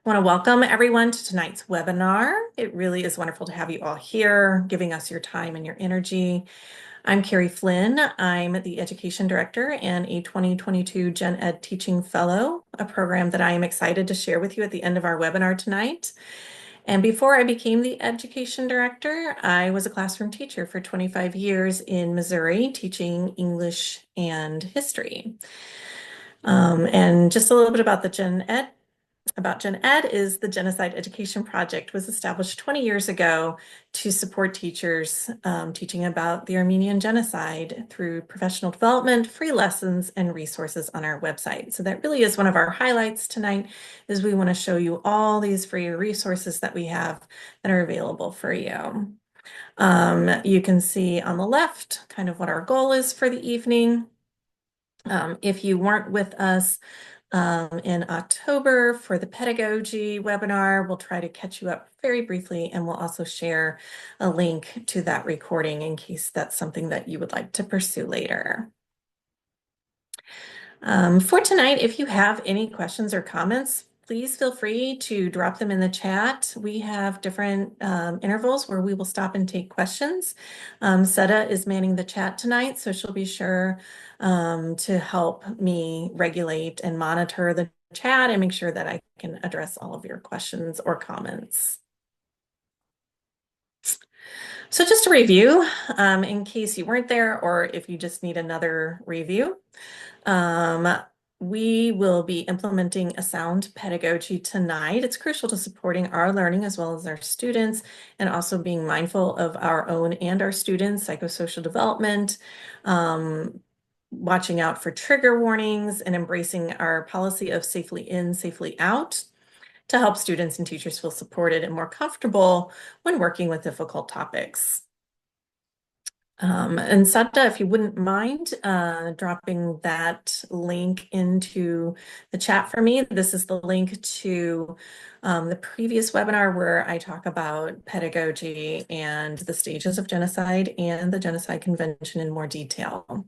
I want to welcome everyone to tonight's webinar. It really is wonderful to have you all here, giving us your time and your energy. I'm Carrie Flynn. I'm the Education Director and a 2022 GenEd Teaching Fellow, a program that I am excited to share with you at the end of our webinar tonight. And before I became the Education Director, I was a classroom teacher for 25 years in Missouri, teaching English and history. And just a little bit about the GenEd. GenEd is the Genocide Education Project was established 20 years ago to support teachers teaching about the Armenian Genocide through professional development, free lessons, and resources on our website. So that really is one of our highlights tonight, is we want to show you all these free resources that we have that are available for you. You can see on the left kind of what our goal is for the evening. If you weren't with us in October for the pedagogy webinar, we'll try to catch you up very briefly, and we'll also share a link to that recording in case that's something that you would like to pursue later. For tonight, if you have any questions or comments, please feel free to drop them in the chat. We have different intervals where we will stop and take questions. Seta is manning the chat tonight, so she'll be sure to help me regulate and monitor the chat and make sure that I can address all of your questions or comments. So just to review, in case you weren't there or if you just need another review, we will be implementing a sound pedagogy tonight. It's crucial to supporting our learning as well as our students, and also being mindful of our own and our students' psychosocial development, watching out for trigger warnings, and embracing our policy of safely in, safely out to help students and teachers feel supported and more comfortable when working with difficult topics. And Sada, if you wouldn't mind dropping that link into the chat for me. This is the link to the previous webinar where I talk about pedagogy and the stages of genocide and the Genocide Convention in more detail.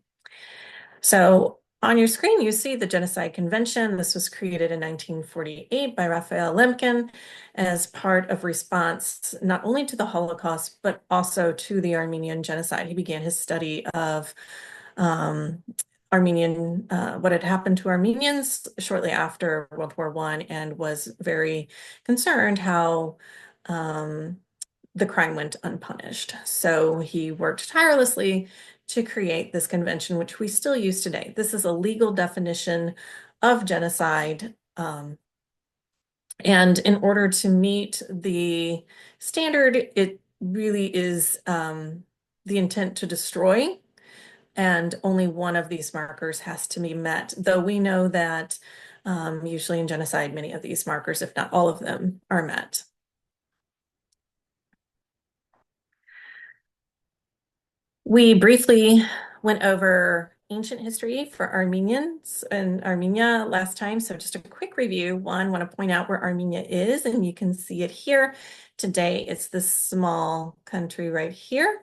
So on your screen, you see the Genocide Convention. This was created in 1948 by Raphael Lemkin as part of response not only to the Holocaust, but also to the Armenian Genocide. He began his study of what had happened to Armenians shortly after World War I, and was very concerned how the crime went unpunished. So he worked tirelessly to create this convention, which we still use today. This is a legal definition of genocide. And in order to meet the standard, it really is the intent to destroy, and only one of these markers has to be met, though we know that usually in genocide, many of these markers, if not all of them, are met. We briefly went over ancient history for Armenians and Armenia last time. So just a quick review. One, want to point out where Armenia is, and you can see it here. Today, it's this small country right here.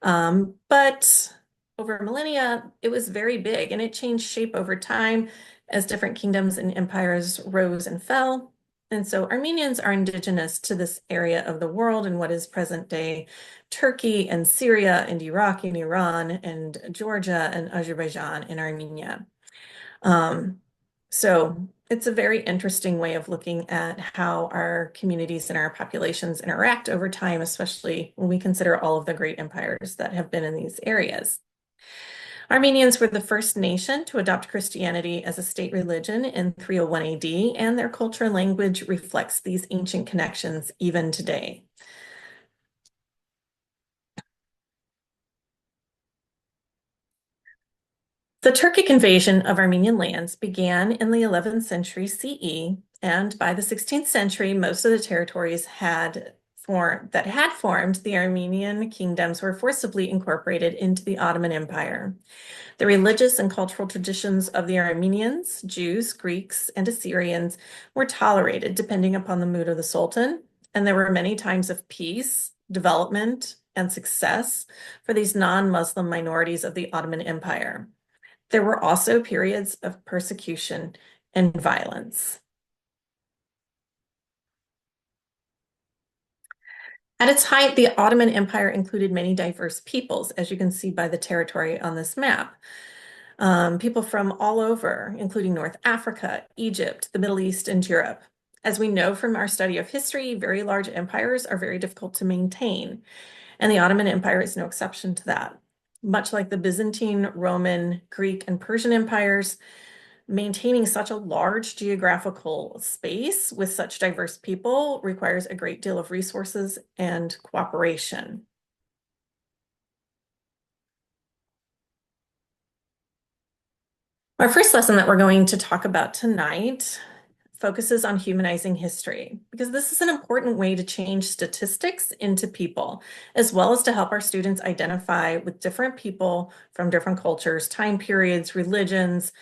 But over millennia, it was very big, and it changed shape over time as different kingdoms and empires rose and fell. And so Armenians are indigenous to this area of the world in what is present day Turkey and Syria and Iraq and Iran and Georgia and Azerbaijan and Armenia. So it's a very interesting way of looking at how our communities and our populations interact over time, especially when we consider all of the great empires that have been in these areas. Armenians were the first nation to adopt Christianity as a state religion in 301 AD, and their culture and language reflects these ancient connections even today. The Turkic invasion of Armenian lands began in the 11th century CE, and by the 16th century, most of the territories that had formed the Armenian kingdoms were forcibly incorporated into the Ottoman Empire. The religious and cultural traditions of the Armenians, Jews, Greeks, and Assyrians were tolerated depending upon the mood of the Sultan, and there were many times of peace, development, and success for these non-Muslim minorities of the Ottoman Empire. There were also periods of persecution and violence. At its height, the Ottoman Empire included many diverse peoples, as you can see by the territory on this map. People from all over, including North Africa, Egypt, the Middle East, and Europe. As we know from our study of history, very large empires are very difficult to maintain, and the Ottoman Empire is no exception to that. Much like the Byzantine, Roman, Greek, and Persian empires, maintaining such a large geographical space with such diverse people requires a great deal of resources and cooperation. Our first lesson that we're going to talk about tonight focuses on humanizing history, because this is an important way to change statistics into people, as well as to help our students identify with different people from different cultures, time periods, religions.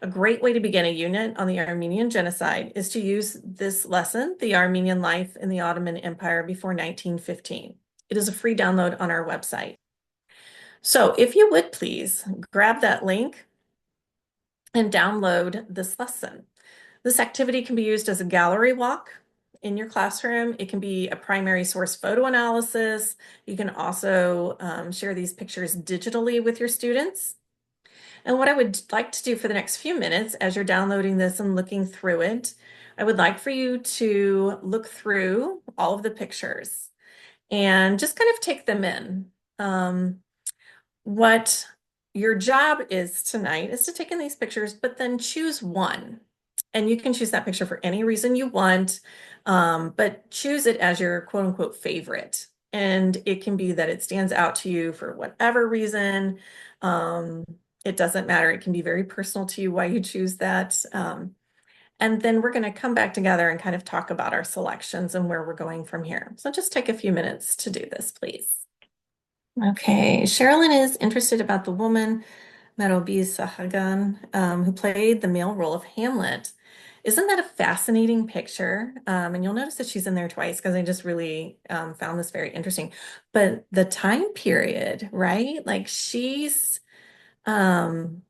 A great way to begin a unit on the Armenian Genocide is to use this lesson, The Armenian Life in the Ottoman Empire Before 1915. It is a free download on our website. So if you would please grab that link and download this lesson. This activity can be used as a gallery walk in your classroom. It can be a primary source photo analysis. You can also share these pictures digitally with your students. And what I would like to do for the next few minutes as you're downloading this and looking through it, I would like for you to look through all of the pictures and just kind of take them in. What your job is tonight is to take in these pictures, but then choose one. And you can choose that picture for any reason you want, but choose it as your quote unquote favorite. And it can be that it stands out to you for whatever reason. It doesn't matter. It can be very personal to you why you choose that. And then we're going to come back together and kind of talk about our selections and where we're going from here. So just take a few minutes to do this, please. Okay, Sherilyn is interested about the woman, Merobi Sahagan, who played the male role of Hamlet. Isn't that a fascinating picture? And you'll notice that she's in there twice because I just really found this very interesting. But the time period, right? Like she's playing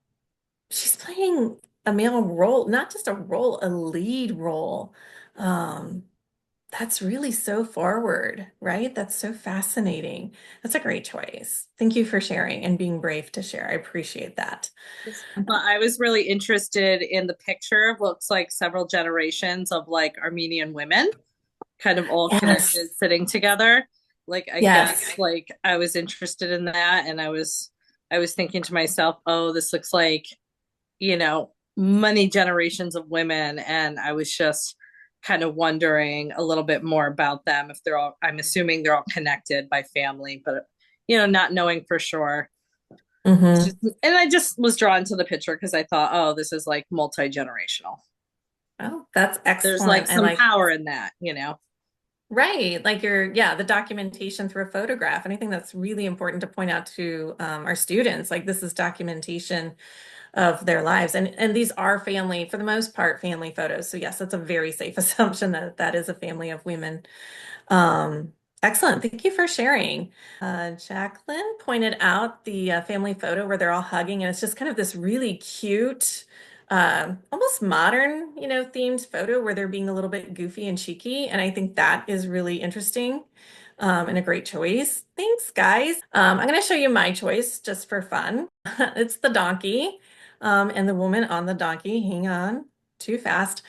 a male role, not just a role, a lead role. Um, that's really so forward, right? That's so fascinating. That's a great choice. Thank you for sharing and being brave to share. I appreciate that. Well, I was really interested in the picture. Looks like several generations of like Armenian women, kind of all connected, Yes. sitting together. Like I Yes. guess like I was interested in that, and I was thinking to myself, oh, this looks like, many generations of women, and I was just kind of wondering a little bit more about them. If they're all, I'm assuming they're all connected by family, but not knowing for sure. Hmm. And I just was drawn to the picture because I thought, oh, this is like multi-generational. Oh, that's There's like excellent. I some like, power in that. right. Like the documentation through a photograph. And I think that's really important to point out to our students. Like this is documentation of their lives. And these are family, for the most part, family photos. So yes, that's a very safe assumption that that is a family of women. Um, Excellent. Thank you for sharing. Jacqueline pointed out the family photo where they're all hugging, and it's just kind of this really cute, almost modern, themed photo where they're being a little bit goofy and cheeky. And I think that is really interesting, and a great choice. Thanks, guys. I'm going to show you my choice just for fun. It's the donkey, and the woman on the donkey. Hang on, too fast.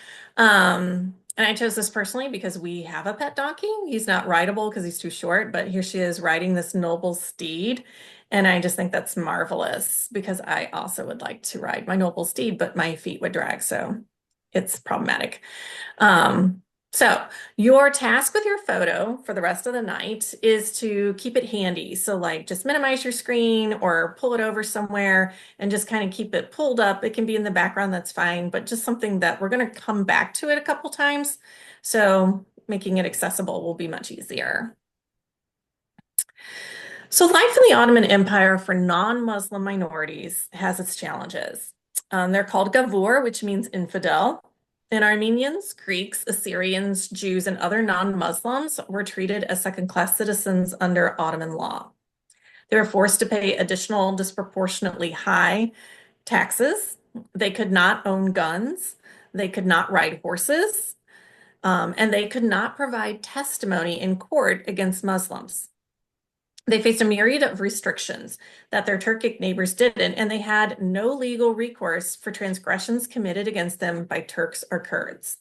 And I chose this personally because we have a pet donkey. He's not rideable because he's too short, but here she is riding this noble steed. And I just think that's marvelous because I also would like to ride my noble steed, but my feet would drag, so it's problematic. Um, so your task with your photo for the rest of the night is to keep it handy. So like just minimize your screen or pull it over somewhere and just kind of keep it pulled up. It can be in the background, that's fine, but just something that we're going to come back to it a couple times. So making it accessible will be much easier. So life in the Ottoman Empire for non-Muslim minorities has its challenges. They're called gavur, which means infidel. And Armenians, Greeks, Assyrians, Jews, and other non-Muslims were treated as second-class citizens under Ottoman law. They were forced to pay additional disproportionately high taxes. They could not own guns. They could not ride horses. and they could not provide testimony in court against Muslims. They faced a myriad of restrictions that their Turkic neighbors didn't, and they had no legal recourse for transgressions committed against them by Turks or Kurds.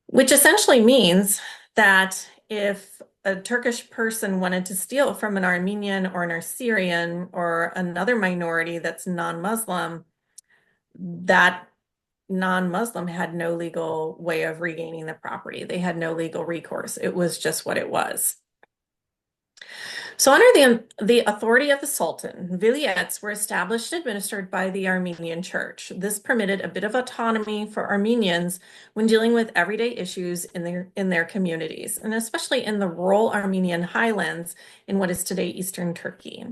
Which essentially means that if a Turkish person wanted to steal from an Armenian or an Assyrian or another minority that's non-Muslim, that non-Muslim had no legal way of regaining the property. They had no legal recourse. It was just what it was. So under the authority of the Sultan, vilayets were established and administered by the Armenian Church. This permitted a bit of autonomy for Armenians when dealing with everyday issues in their communities, and especially in the rural Armenian highlands in what is today Eastern Turkey.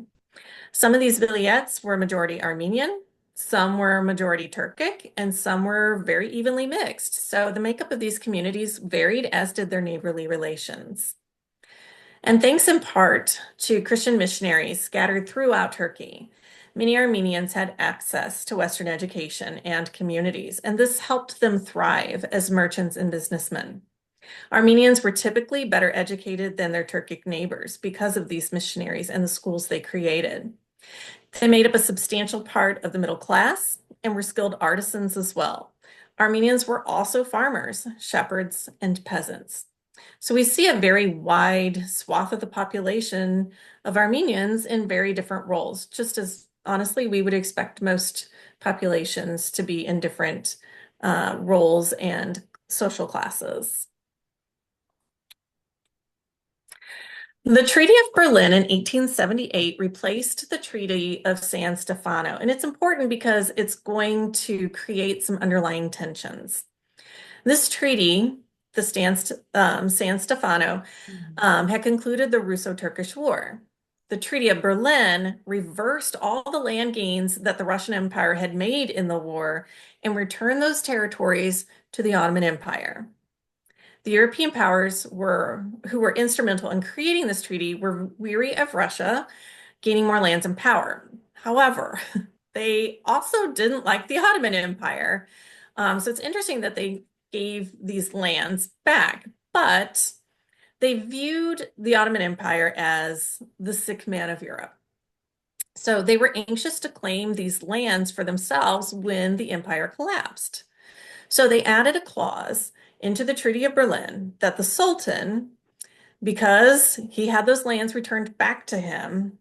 Some of these vilayets were majority Armenian, some were majority Turkic, and some were very evenly mixed. So the makeup of these communities varied, as did their neighborly relations. And thanks in part to Christian missionaries scattered throughout Turkey, many Armenians had access to Western education and communities, and this helped them thrive as merchants and businessmen. Armenians were typically better educated than their Turkic neighbors because of these missionaries and the schools they created. They made up a substantial part of the middle class and were skilled artisans as well. Armenians were also farmers, shepherds, and peasants. So we see a very wide swath of the population of Armenians in very different roles, just as honestly we would expect most populations to be in different roles and social classes. The Treaty of Berlin in 1878 replaced the Treaty of San Stefano, and it's important because it's going to create some underlying tensions. This treaty, the San Stefano, had concluded the Russo-Turkish War. The Treaty of Berlin reversed all the land gains that the Russian Empire had made in the war and returned those territories to the Ottoman Empire. The European powers who were instrumental in creating this treaty were weary of Russia gaining more lands and power. However, they also didn't like the Ottoman Empire. So it's interesting that they gave these lands back, but they viewed the Ottoman Empire as the sick man of Europe. So they were anxious to claim these lands for themselves when the empire collapsed. So they added a clause into the Treaty of Berlin that the Sultan, because he had those lands returned back to him,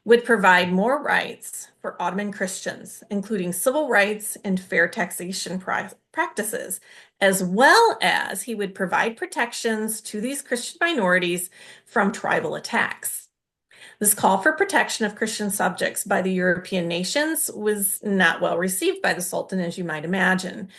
would provide more rights for Ottoman Christians, including civil rights and fair taxation practices, as well as he would provide protections to these Christian minorities from tribal attacks. This call for protection of Christian subjects by the European nations was not well received by the Sultan, as you might imagine.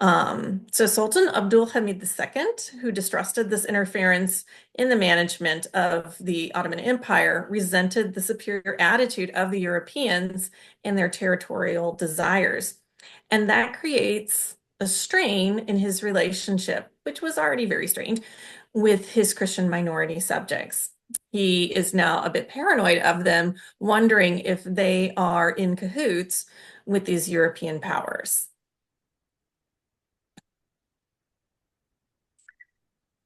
So Sultan Abdul Hamid II, who distrusted this interference in the management of the Ottoman Empire, resented the superior attitude of the Europeans and their territorial desires. And that creates a strain in his relationship, which was already very strained, with his Christian minority subjects. He is now a bit paranoid of them, wondering if they are in cahoots with these European powers.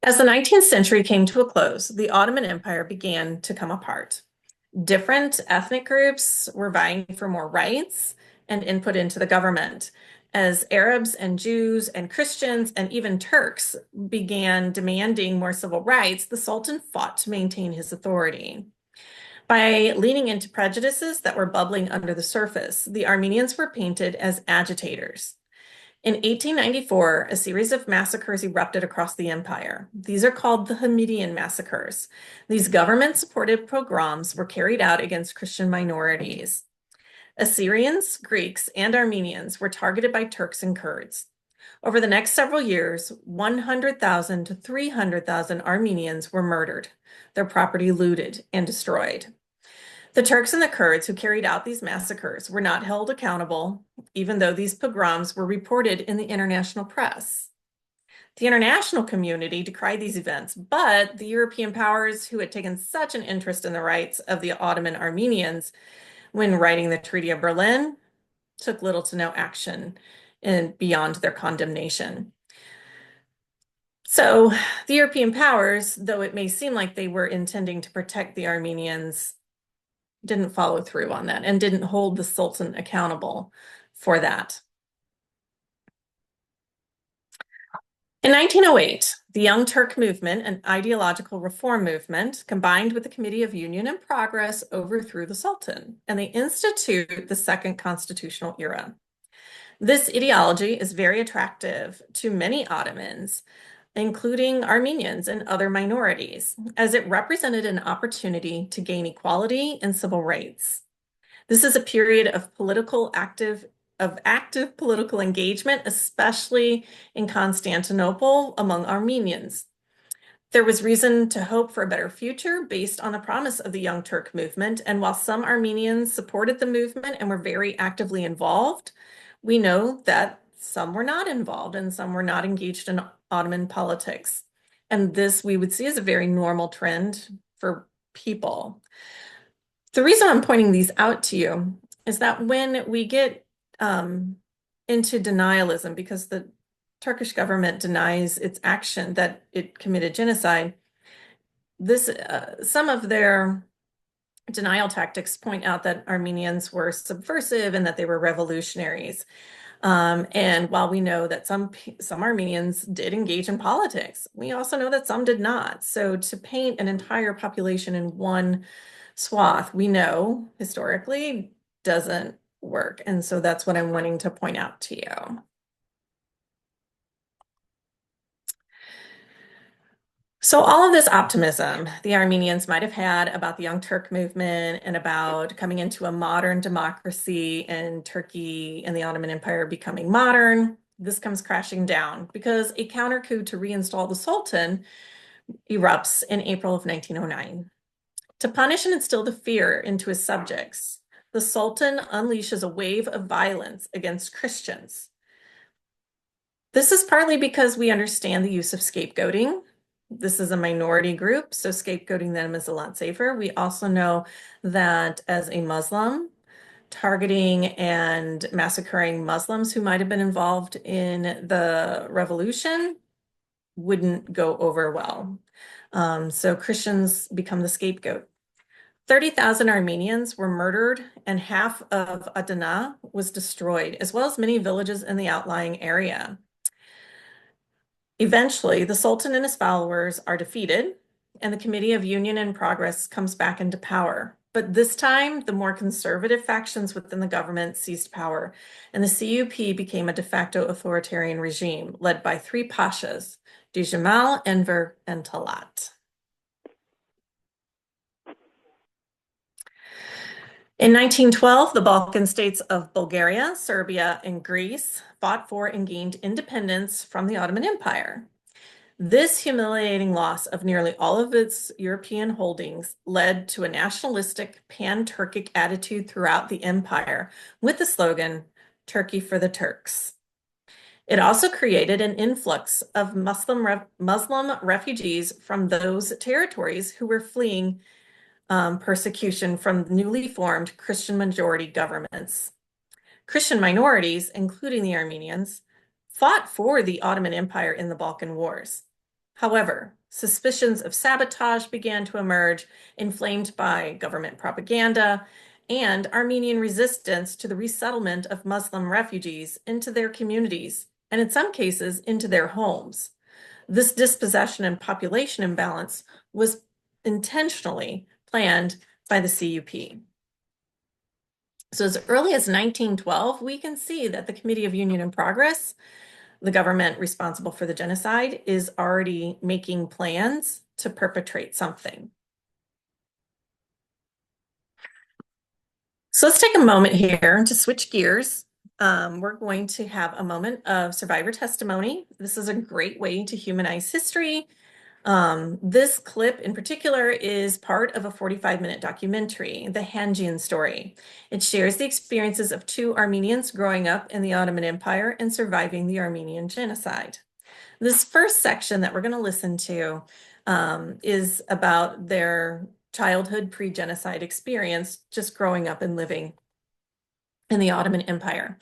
As the 19th century came to a close, the Ottoman Empire began to come apart. Different ethnic groups were vying for more rights and input into the government. As Arabs and Jews and Christians and even Turks began demanding more civil rights, the Sultan fought to maintain his authority. By leaning into prejudices that were bubbling under the surface, the Armenians were painted as agitators. In 1894, a series of massacres erupted across the empire. These are called the Hamidian massacres. These government-supported pogroms were carried out against Christian minorities. Assyrians, Greeks, and Armenians were targeted by Turks and Kurds. Over the next several years, 100,000 to 300,000 Armenians were murdered, their property looted and destroyed. The Turks and the Kurds who carried out these massacres were not held accountable, even though these pogroms were reported in the international press. The international community decried these events, but the European powers who had taken such an interest in the rights of the Ottoman Armenians when writing the Treaty of Berlin took little to no action beyond their condemnation. So the European powers, though it may seem like they were intending to protect the Armenians, didn't follow through on that and didn't hold the Sultan accountable for that. In 1908, the Young Turk movement, an ideological reform movement, combined with the Committee of Union and Progress, overthrew the Sultan, and they institute the Second Constitutional Era. This ideology is very attractive to many Ottomans, including Armenians and other minorities, as it represented an opportunity to gain equality and civil rights. This is a period of active political engagement, especially in Constantinople among Armenians. There was reason to hope for a better future based on the promise of the Young Turk movement. And while some Armenians supported the movement and were very actively involved, we know that some were not involved and some were not engaged in Ottoman politics. And this we would see as a very normal trend for people. The reason I'm pointing these out to you is that when we get into denialism, because the Turkish government denies its action that it committed genocide, some of their denial tactics point out that Armenians were subversive and that they were revolutionaries. And while we know that some Armenians did engage in politics, we also know that some did not. So to paint an entire population in one swath, we know historically doesn't work. And so that's what I'm wanting to point out to you. So all of this optimism the Armenians might have had about the Young Turk movement and about coming into a modern democracy and Turkey and the Ottoman Empire becoming modern, this comes crashing down because a counter coup to reinstall the Sultan erupts in April of 1909. To punish and instill the fear into his subjects, the Sultan unleashes a wave of violence against Christians. This is partly because we understand the use of scapegoating. This is a minority group, so scapegoating them is a lot safer. We also know that as a Muslim, targeting and massacring Muslims who might have been involved in the revolution wouldn't go over well. So Christians become the scapegoat. 30,000 Armenians were murdered and half of Adana was destroyed, as well as many villages in the outlying area. Eventually, the Sultan and his followers are defeated, and the Committee of Union and Progress comes back into power. But this time, the more conservative factions within the government seized power, and the CUP became a de facto authoritarian regime led by three pashas, Djemal, Enver, and Talat. In 1912, the Balkan states of Bulgaria, Serbia, and Greece fought for and gained independence from the Ottoman Empire. This humiliating loss of nearly all of its European holdings led to a nationalistic pan-Turkic attitude throughout the empire with the slogan, Turkey for the Turks. It also created an influx of Muslim refugees from those territories who were fleeing persecution from newly formed Christian majority governments. Christian minorities, including the Armenians, fought for the Ottoman Empire in the Balkan Wars. However, suspicions of sabotage began to emerge, inflamed by government propaganda and Armenian resistance to the resettlement of Muslim refugees into their communities, and in some cases, into their homes. This dispossession and population imbalance was intentionally planned by the CUP. So as early as 1912, we can see that the Committee of Union and Progress, the government responsible for the genocide, is already making plans to perpetrate something. So let's take a moment here to switch gears. We're going to have a moment of survivor testimony. This is a great way to humanize history. This clip in particular is part of a 45-minute documentary, The Hangian Story. It shares the experiences of two Armenians growing up in the Ottoman Empire and surviving the Armenian Genocide. This first section that we're going to listen to is about their childhood pre-genocide experience, just growing up and living in the Ottoman Empire.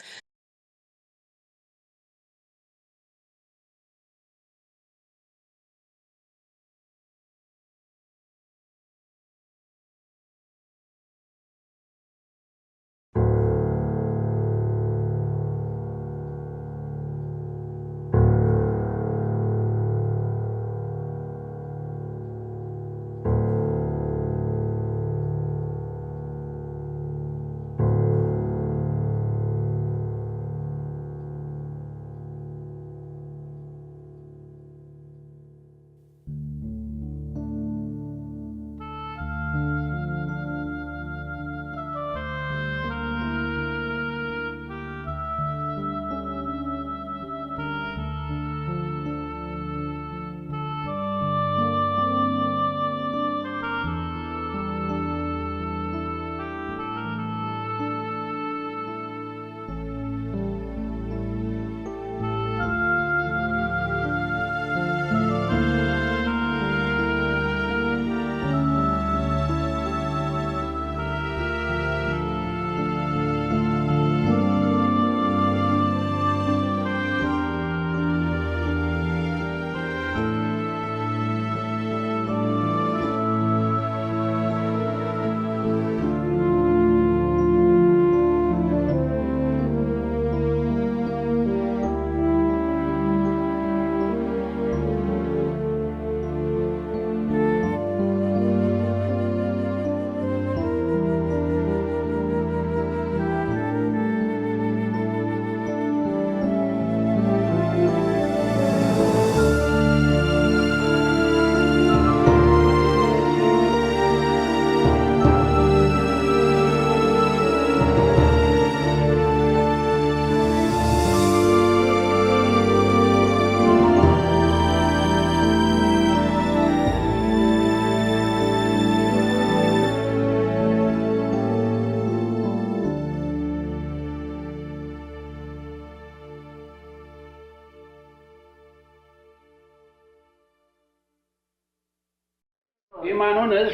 Իմ անունս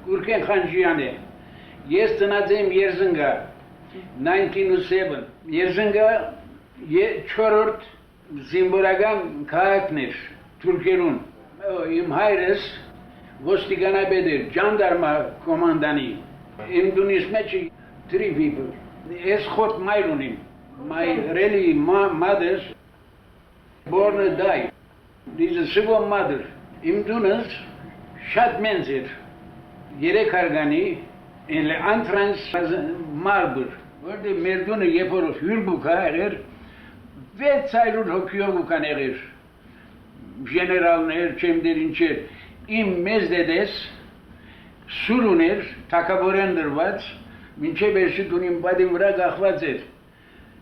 Գուրքեն Խանջյան է։ Ես ծնած եմ Երզնգա 1907։ Երզնգա 4-րդ զինվորական քաղաքն էր Թուրքերուն։ Իմ հայրս ոստիկանապետ էր, ջանդարմա կոմանդանի։ Իմ դունիս մեջ three people. Ես խոտ մայր ունիմ։ My really mother born and died. This is a single mother. Իմ դունս շատ մեծ էր։ Երեք հարգանի էլ անտրանս մարբր, որտեղ մեր դունը երբ որ հյուրբուք եղեր 600 հոգիով ուկան եղեր, ժեներալներ, չեմ դեր ինչեր, իմ մեծ դեդես սուր ուներ, թակավորեն դրված, մինչև էսի դունիմ բադին վրա գախված էր,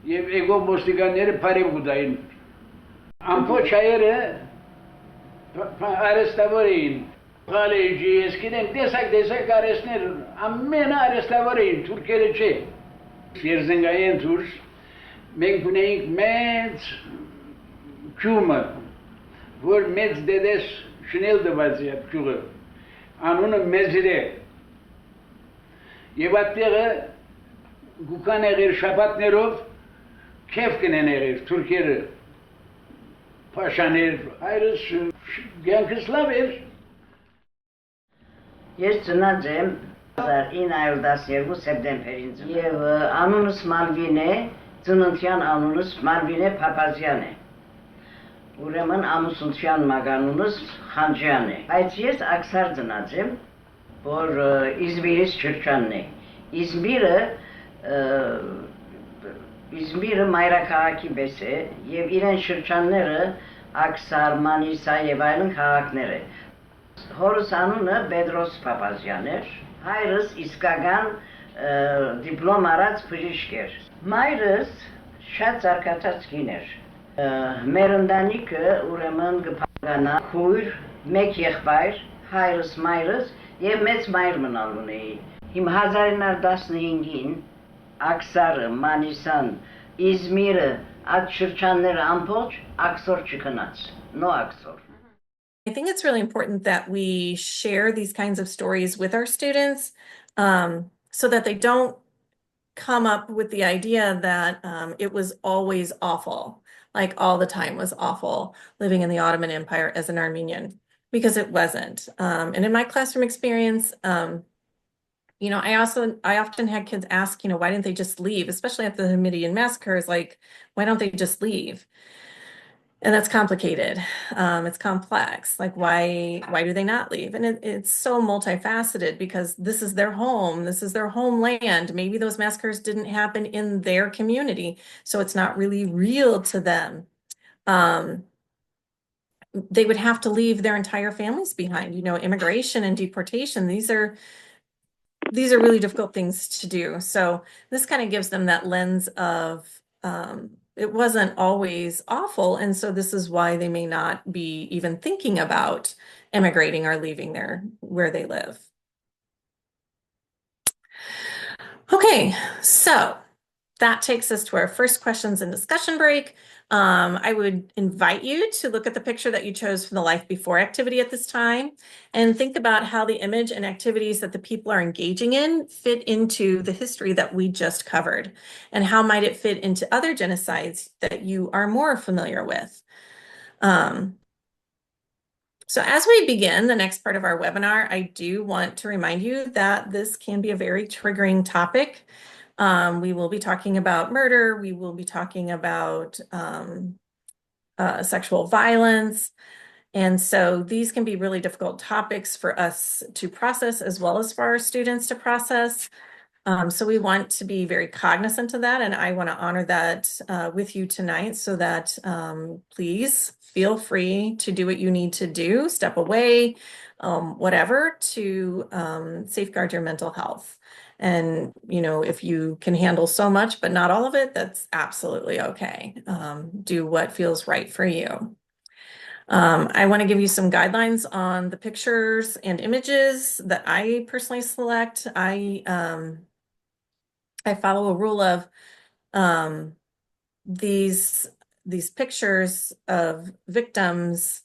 և էգով ոստիկանները պարև գուդային, ամպոչ հայերը արեստավոր էին, Խալեջի, ես գիտեմ, տեսակ արեստներ, ամենը արեստավոր էին, թուրքերը չէ։ Երզնգային դուրս, մենք ունեինք մեծ ճումը, որ մեծ դեդես շնել դված է այդ ճուղը, անունը Մեզիր է։ Եվ այդտեղը գուկան եղեր շաբաթներով քեֆ կնեն եղեր թուրքերը, փաշաներ, հայրս գյանքս լավ էր։ Ես ծնած եմ 1912 սեպտեմբերին եւ անունս Մալվին է, ծննդյան անունս Մալվին է Փափազյան է։ Ուրեմն ամուսնության մագանունս Խանջյան է։ Բայց ես աքսար ծնած եմ, որ Իզմիրից Չրչանն է։ Իզմիրը մայրաքաղաքի պես է եւ իրեն շրջանները Աքսար, Մանիսա եւ այլն քաղաքներ է։ Հորս անունը Պետրոս Փափազյան էր, հայրս իսկական դիպլոմ առած բժիշկ էր։ Մայրս շատ զարգացած կին էր։ Մեր ընտանիքը ուրեմն գփականա քույր, մեկ եղբայր, հայրս, մայրս եւ մեծ մայր մնալ ունեի։ Իմ 1915-ին Աքսարը, Մանիսան, Իզմիրը, այդ շրջանները ամբողջ աքսոր չքնած, no աքսոր։ I think it's really important that we share these kinds of stories with our students so that they don't come up with the idea that it was always awful, like all the time was awful living in the Ottoman Empire as an Armenian, because it wasn't. And in my classroom experience, you know, I often had kids ask, you know, why didn't they just leave, especially after the Hamidian massacres, like, why don't they just leave? And that's complicated. It's complex. Like, why do they not leave? And it's so multifaceted because this is their home. This is their homeland. Maybe those massacres didn't happen in their community, so it's not really real to them. They would have to leave their entire families behind. You know, immigration and deportation, these are really difficult things to do. So this kind of gives them that lens of it wasn't always awful. And so this is why they may not be even thinking about immigrating or leaving where they live. Okay, so that takes us to our first questions and discussion break. I would invite you to look at the picture that you chose for the Life Before activity at this time and think about how the image and activities that the people are engaging in fit into the history that we just covered, and how might it fit into other genocides that you are more familiar with. So as we begin the next part of our webinar, I do want to remind you that this can be a very triggering topic. We will be talking about murder. We will be talking about sexual violence. And so these can be really difficult topics for us to process as well as for our students to process. So we want to be very cognizant of that. And I want to honor that with you tonight, so that please feel free to do what you need to do, step away, whatever, to safeguard your mental health. And, you know, if you can handle so much, but not all of it, that's absolutely okay. Do what feels right for you. I want to give you some guidelines on the pictures and images that I personally select. I follow a rule of these pictures of victims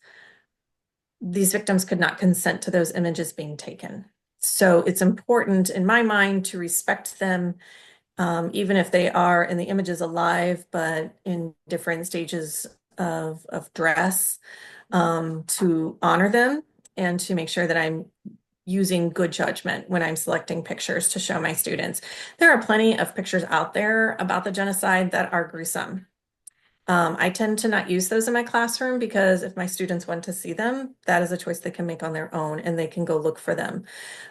these victims could not consent to those images being taken. So it's important in my mind to respect them, even if they are in the images alive, but in different stages of dress, to honor them and to make sure that I'm using good judgment when I'm selecting pictures to show my students. There are plenty of pictures out there about the genocide that are gruesome. I tend to not use those in my classroom because if my students want to see them, that is a choice they can make on their own and they can go look for them.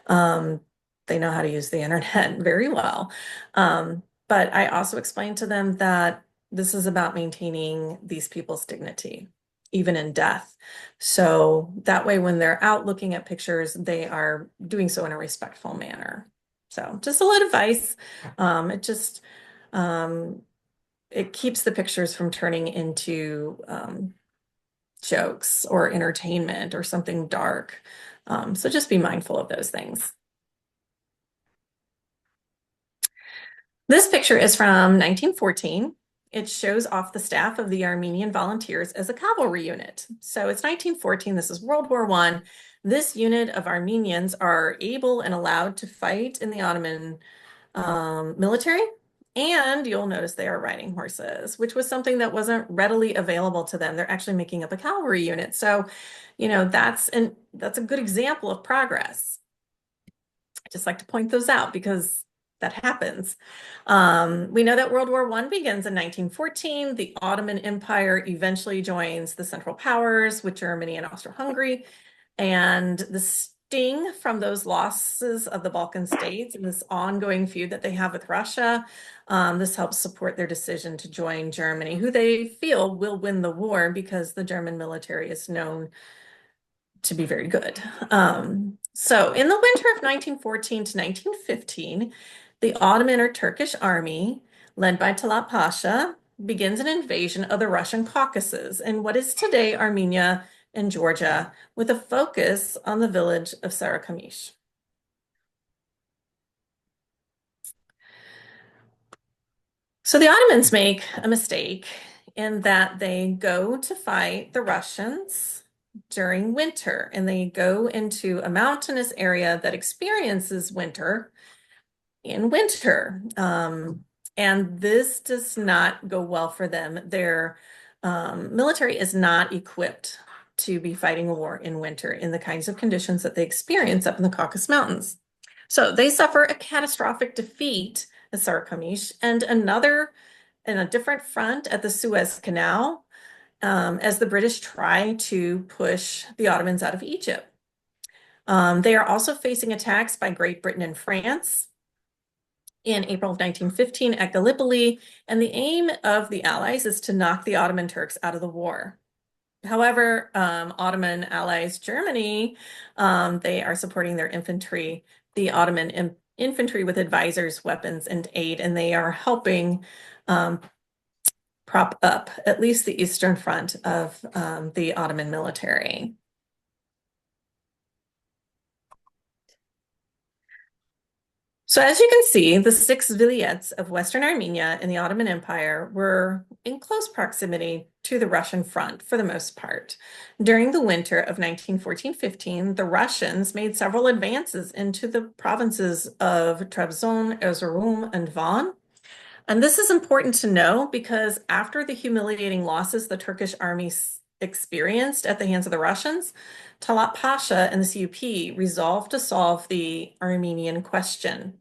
They know how to use the internet very well. But I also explain to them that this is about maintaining these people's dignity, even in death. So that way, when they're out looking at pictures, they are doing so in a respectful manner. So just a little advice. It just, it keeps the pictures from turning into jokes or entertainment or something dark. So just be mindful of those things. This picture is from 1914. It shows off the staff of the Armenian volunteers as a cavalry unit. So it's 1914, this is World War I. This unit of Armenians are able and allowed to fight in the Ottoman military. And you'll notice they are riding horses, which was something that wasn't readily available to them. They're actually making up a cavalry unit. So, you know, that's a good example of progress. I just like to point those out because that happens. We know that World War I begins in 1914. The Ottoman Empire eventually joins the Central Powers with Germany and Austro-Hungary. And the sting from those losses of the Balkan states and this ongoing feud that they have with Russia, this helps support their decision to join Germany, who they feel will win the war because the German military is known to be very good. So in the winter of 1914 to 1915, the Ottoman or Turkish army, led by Talat Pasha, begins an invasion of the Russian Caucasus in what is today Armenia and Georgia, with a focus on the village of Sarakamish. So the Ottomans make a mistake in that they go to fight the Russians during winter, and they go into a mountainous area that experiences winter in winter. And this does not go well for them. Their military is not equipped to be fighting a war in winter in the kinds of conditions that they experience up in the Caucasus Mountains. So they suffer a catastrophic defeat at Sarakamish and another in a different front at the Suez Canal, as the British try to push the Ottomans out of Egypt. They are also facing attacks by Great Britain and France in April of 1915 at Gallipoli, and the aim of the Allies is to knock the Ottoman Turks out of the war. However, Ottoman allies Germany, they are supporting their infantry, the Ottoman infantry with advisors, weapons, and aid, and they are helping prop up at least the Eastern Front of the Ottoman military. So as you can see, the 6 vilayets of Western Armenia in the Ottoman Empire were in close proximity to the Russian front for the most part. During the winter of 1914-15, the Russians made several advances into the provinces of Trabzon, Erzurum, and Van. And this is important to know because after the humiliating losses the Turkish army experienced at the hands of the Russians, Talat Pasha and the CUP resolved to solve the Armenian question.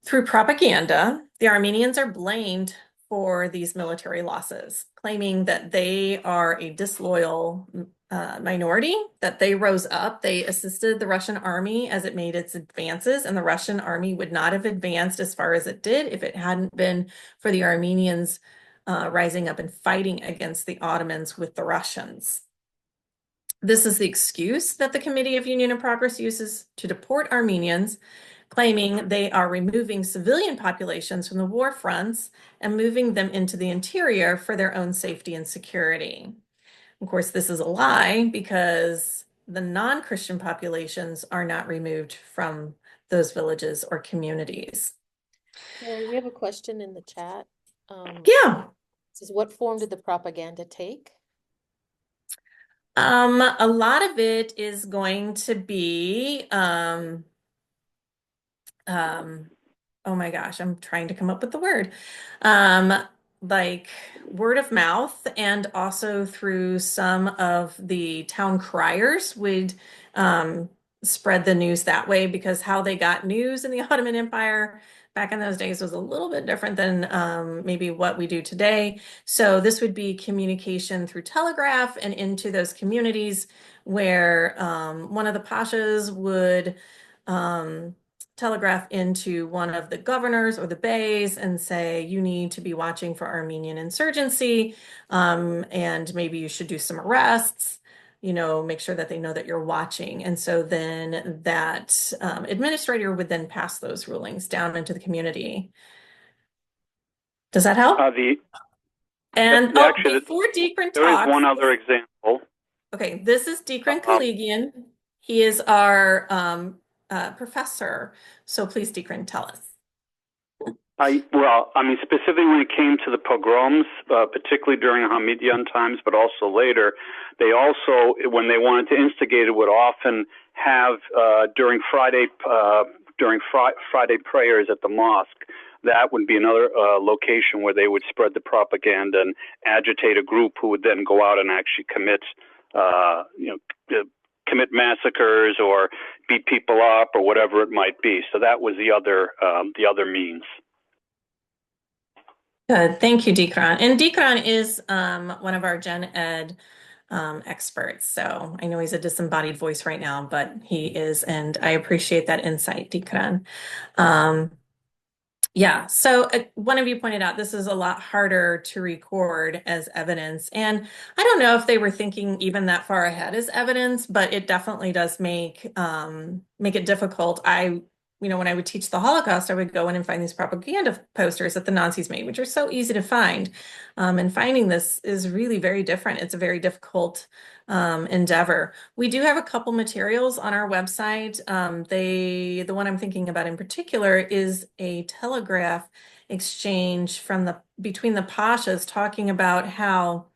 Through propaganda, the Armenians are blamed for these military losses, claiming that they are a disloyal minority, that they rose up, they assisted the Russian army as it made its advances, and the Russian army would not have advanced as far as it did if it hadn't been for the Armenians rising up and fighting against the Ottomans with the Russians. This is the excuse that the Committee of Union and Progress uses to deport Armenians, claiming they are removing civilian populations from the war fronts and moving them into the interior for their own safety and security. Of course, this is a lie because the non-Christian populations are not removed from those villages or communities. Carrie, we have a question in the chat. Yeah. It says, what form did the propaganda take? A lot of it is going to be, um, oh my gosh, I'm trying to come up with the word. Um, like word of mouth, and also through some of the town criers would spread the news that way, because how they got news in the Ottoman Empire back in those days was a little bit different than maybe what we do today. So this would be communication through telegraph and into those communities where one of the pashas would telegraph into one of the governors or the beys and say, you need to be watching for Armenian insurgency, and maybe you should do some arrests, make sure that they know that you're watching. And so then that administrator would then pass those rulings down into the community. Does that help? And actually, before Dekran there is talks, one other example. okay, this is Dekran Kaligian. He is our professor. So please, Dekran, tell us. Specifically when it came to the pogroms, particularly during Hamidian times, but also later, they also, when they wanted to instigate it, would often have during Friday prayers at the mosque. That would be another location where they would spread the propaganda and agitate a group who would then go out and actually commit massacres or beat people up or whatever it might be. So that was the other means. Good. Thank you, Dekran. And Dekran is one of our GenEd experts. So I know he's a disembodied voice right now, but he is, and I appreciate that insight, Dekran. Yeah, so one of you pointed out this is a lot harder to record as evidence. And I don't know if they were thinking even that far ahead as evidence, but it definitely does make it difficult. When I would teach the Holocaust, I would go in and find these propaganda posters that the Nazis made, which are so easy to find. And finding this is really very different. It's a very difficult endeavor. We do have a couple materials on our website. The one I'm thinking about in particular is a telegraph exchange between the pashas, talking about how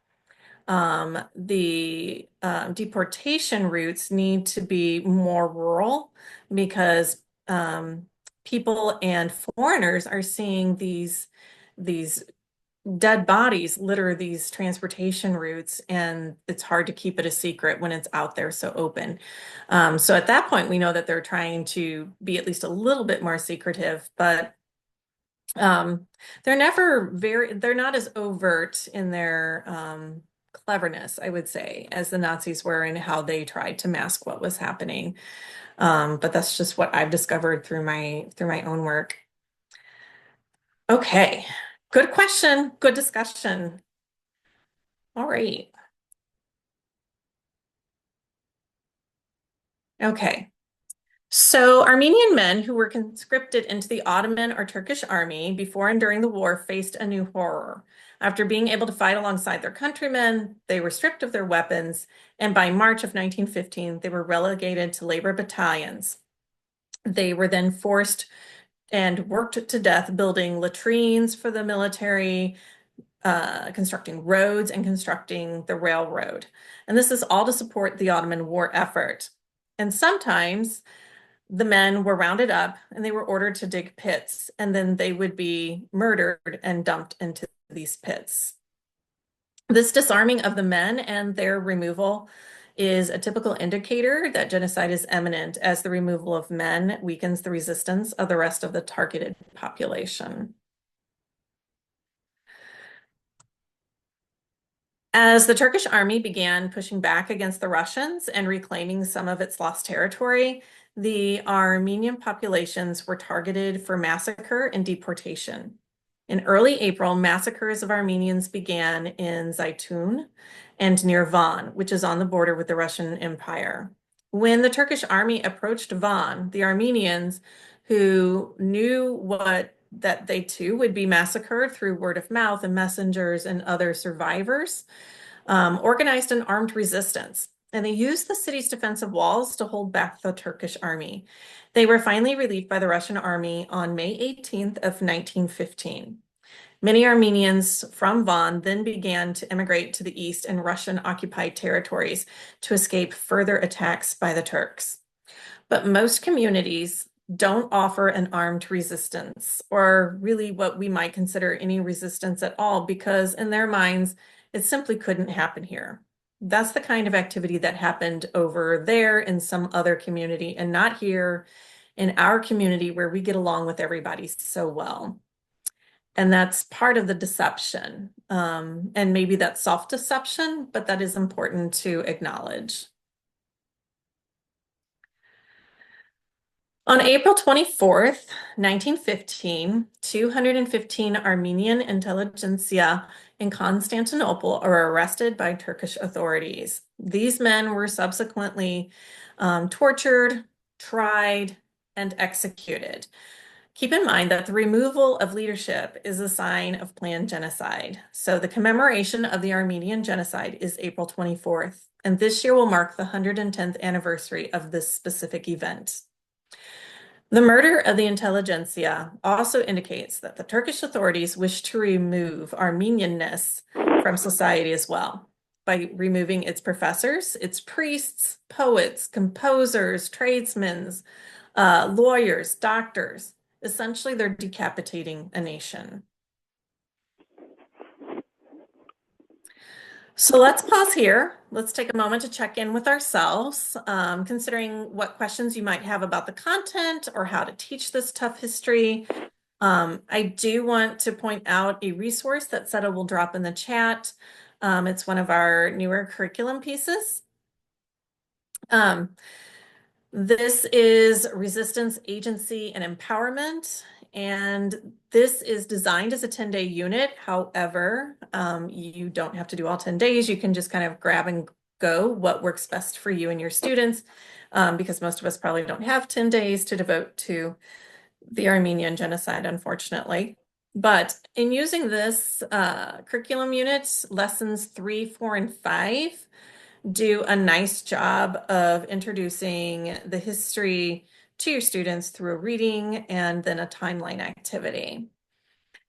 the deportation routes need to be more rural, because people and foreigners are seeing these dead bodies litter these transportation routes, and it's hard to keep it a secret when it's out there so open. So at that point, we know that they're trying to be at least a little bit more secretive, but they're not as overt in their cleverness, I would say, as the Nazis were in how they tried to mask what was happening. But that's just what I've discovered through my own work. Okay, good question, good discussion. All right. Okay. So Armenian men who were conscripted into the Ottoman or Turkish army before and during the war faced a new horror. After being able to fight alongside their countrymen, they were stripped of their weapons, and by March of 1915, they were relegated to labor battalions. They were then forced and worked to death building latrines for the military, constructing roads, and constructing the railroad. And this is all to support the Ottoman war effort. And sometimes the men were rounded up and they were ordered to dig pits, and then they would be murdered and dumped into these pits. This disarming of the men and their removal is a typical indicator that genocide is imminent, as the removal of men weakens the resistance of the rest of the targeted population. As the Turkish army began pushing back against the Russians and reclaiming some of its lost territory, the Armenian populations were targeted for massacre and deportation. In early April, massacres of Armenians began in Zaytun and near Van, which is on the border with the Russian Empire. When the Turkish army approached Van, the Armenians, who knew that they too would be massacred through word of mouth and messengers and other survivors, organized an armed resistance. And they used the city's defensive walls to hold back the Turkish army. They were finally relieved by the Russian army on May 18th of 1915. Many Armenians from Van then began to immigrate to the east and Russian-occupied territories to escape further attacks by the Turks. But most communities don't offer an armed resistance, or really what we might consider any resistance at all, because in their minds, it simply couldn't happen here. That's the kind of activity that happened over there in some other community, and not here in our community where we get along with everybody so well. And that's part of the deception. And maybe that's self-deception, but that is important to acknowledge. On April 24th, 1915, 215 Armenian intelligentsia in Constantinople are arrested by Turkish authorities. These men were subsequently tortured, tried, and executed. Keep in mind that the removal of leadership is a sign of planned genocide. So the commemoration of the Armenian Genocide is April 24th, and this year will mark the 110th anniversary of this specific event. The murder of the intelligentsia also indicates that the Turkish authorities wish to remove Armenianness from society as well, by removing its professors, its priests, poets, composers, tradesmen, lawyers, doctors. Essentially, they're decapitating a nation. So let's pause here. Let's take a moment to check in with ourselves, considering what questions you might have about the content or how to teach this tough history. I do want to point out a resource that Seta will drop in the chat. It's one of our newer curriculum pieces. This is Resistance, Agency, and Empowerment. And this is designed as a 10-day unit. However, you don't have to do all 10 days. You can just kind of grab and go what works best for you and your students, because most of us probably don't have 10 days to devote to the Armenian Genocide, unfortunately. But in using this curriculum unit, lessons 3, 4, and 5 do a nice job of introducing the history to your students through a reading and then a timeline activity.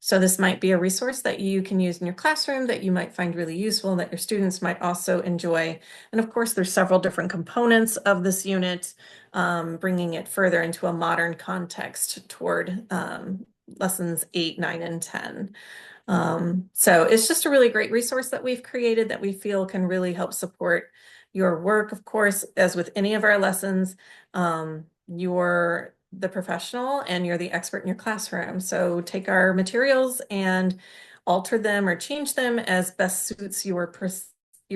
So this might be a resource that you can use in your classroom that you might find really useful, that your students might also enjoy. And of course, there's several different components of this unit, bringing it further into a modern context toward lessons 8, 9, and 10. So it's just a really great resource that we've created that we feel can really help support your work. Of course, as with any of our lessons, you're the professional and you're the expert in your classroom. So take our materials and alter them or change them as best suits your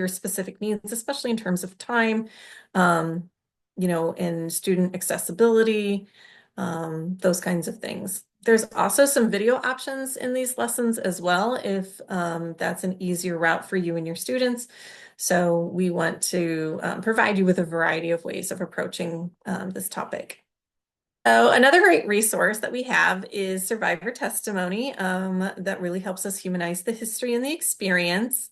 specific needs, especially in terms of time, and student accessibility, those kinds of things. There's also some video options in these lessons as well, if that's an easier route for you and your students. So we want to provide you with a variety of ways of approaching this topic. So another great resource that we have is survivor testimony that really helps us humanize the history and the experience.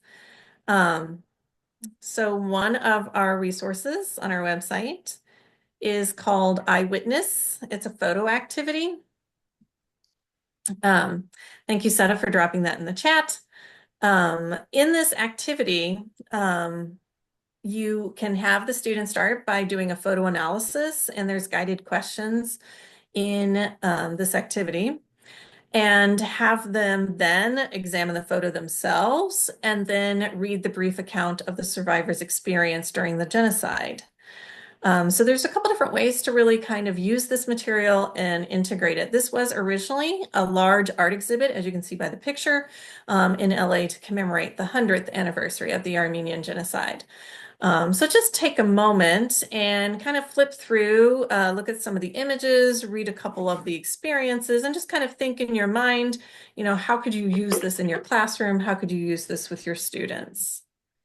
So one of our resources on our website is called Eyewitness. It's a photo activity. Thank you, Seta, for dropping that in the chat. In this activity, you can have the students start by doing a photo analysis, and there's guided questions in this activity, and have them then examine the photo themselves and then read the brief account of the survivor's experience during the genocide. So there's a couple different ways to really kind of use this material and integrate it. This was originally a large art exhibit, as you can see by the picture, in LA to commemorate the 100th anniversary of the Armenian Genocide. So just take a moment and kind of flip through, look at some of the images, read a couple of the experiences, and just kind of think in your mind, how could you use this in your classroom? How could you use this with your students?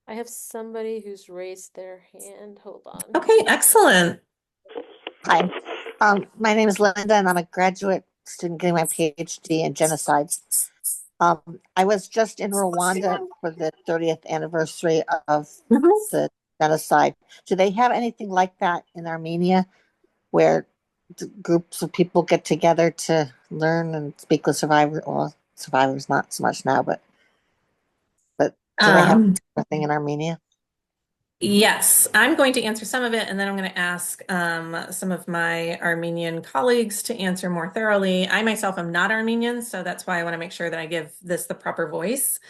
I have somebody who's raised their hand. Hold on. Okay, excellent. Hi, my name is Linda, and I'm a graduate student getting my PhD in genocide. I was just in Rwanda for the 30th anniversary of the genocide. Do they have anything like that in Armenia, where groups of people get together to learn and speak with survivors? Or survivors, not so much now, but do they have Um, anything in Armenia? Yes, I'm going to answer some of it, and then I'm going to ask some of my Armenian colleagues to answer more thoroughly. I myself am not Armenian, so that's why I want to make sure that I give this the proper voice.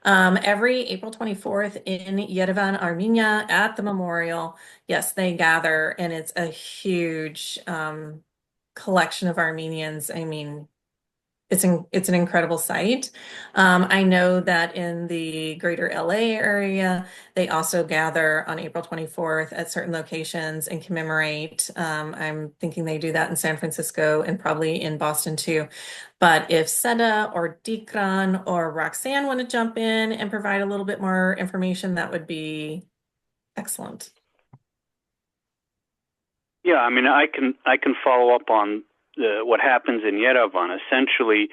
Every April 24th in Yerevan, Armenia, at the memorial, yes, they gather, and it's a huge collection of Armenians. I mean, it's an incredible sight. I know that in the greater LA area, they also gather on April 24th at certain locations and commemorate. I'm thinking they do that in San Francisco and probably in Boston too. But if Seda or Dikran or Roxanne want to jump in and provide a little bit more information, that would be excellent. Yeah, I mean, I can follow up on what happens in Yerevan. Essentially,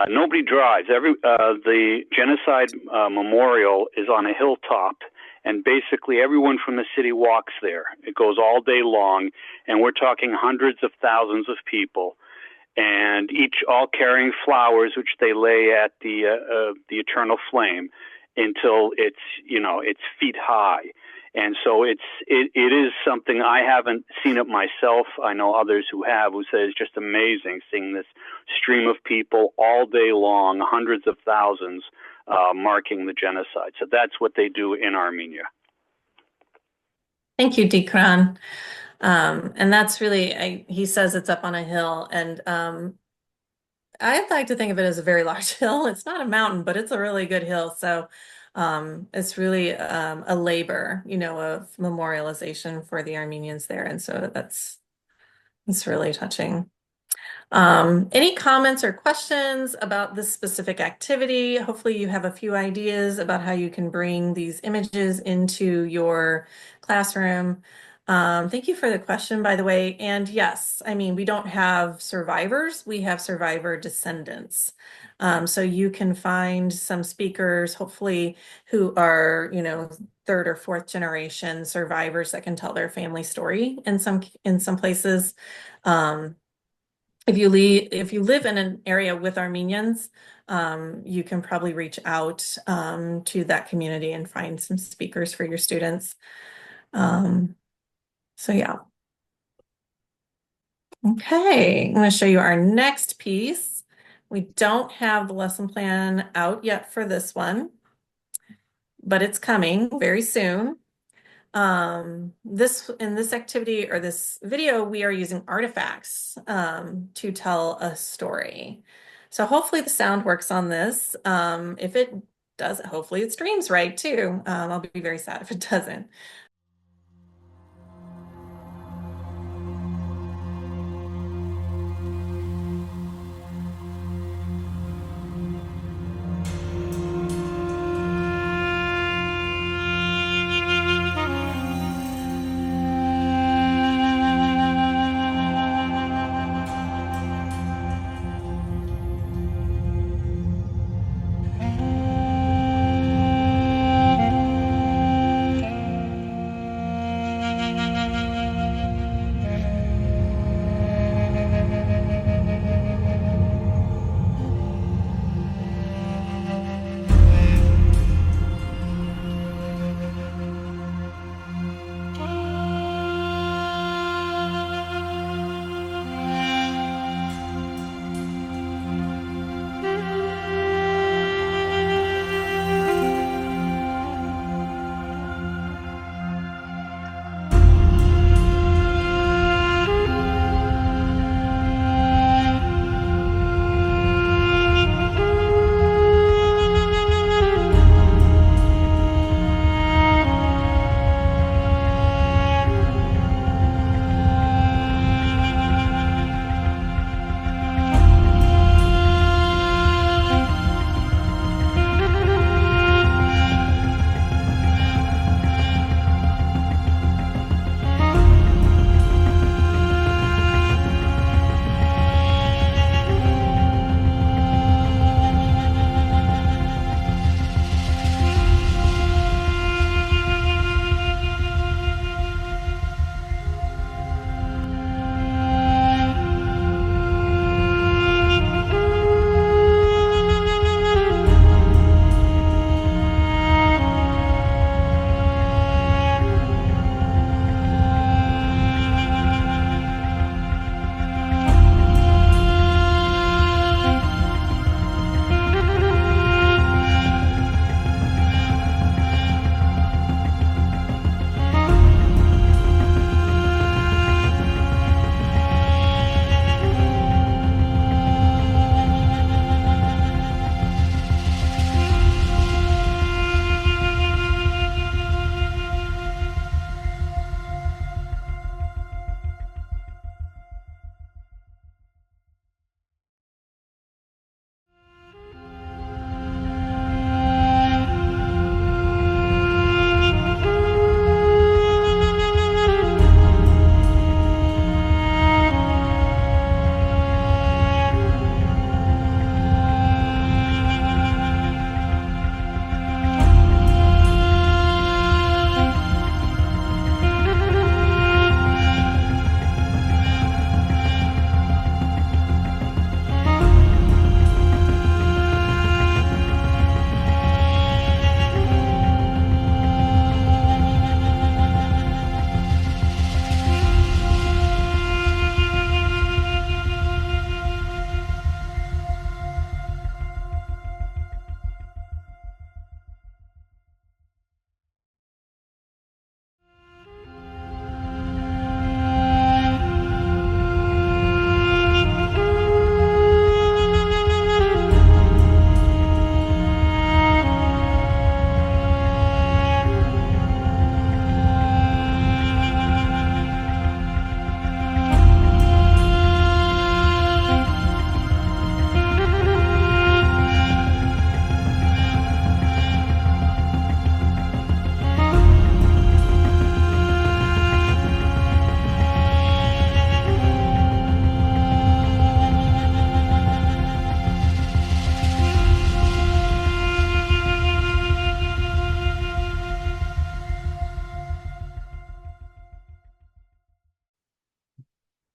nobody drives. The genocide memorial is on a hilltop, and basically everyone from the city walks there. It goes all day long, and we're talking hundreds of thousands of people, and each all carrying flowers, which they lay at the eternal flame until it's feet high. And so it is something. I haven't seen it myself. I know others who have, who say it's just amazing seeing this stream of people all day long, hundreds of thousands, marking the genocide. So that's what they do in Armenia. Thank you, Dikran. And that's really, he says it's up on a hill, and I'd like to think of it as a very large hill. It's not a mountain, but it's a really good hill. So it's really a labor, of memorialization for the Armenians there. And so it's really touching. Any comments or questions about this specific activity? Hopefully you have a few ideas about how you can bring these images into your classroom. Thank you for the question, by the way. And yes, I mean, we don't have survivors, we have survivor descendants. So you can find some speakers, hopefully, who are, third or fourth generation survivors that can tell their family story in some places. If you live in an area with Armenians, you can probably reach out to that community and find some speakers for your students. So yeah. Okay, I'm going to show you our next piece. We don't have the lesson plan out yet for this one, but it's coming very soon. In this activity or this video, we are using artifacts to tell a story. So hopefully the sound works on this. If it doesn't, hopefully it streams right too. I'll be very sad if it doesn't.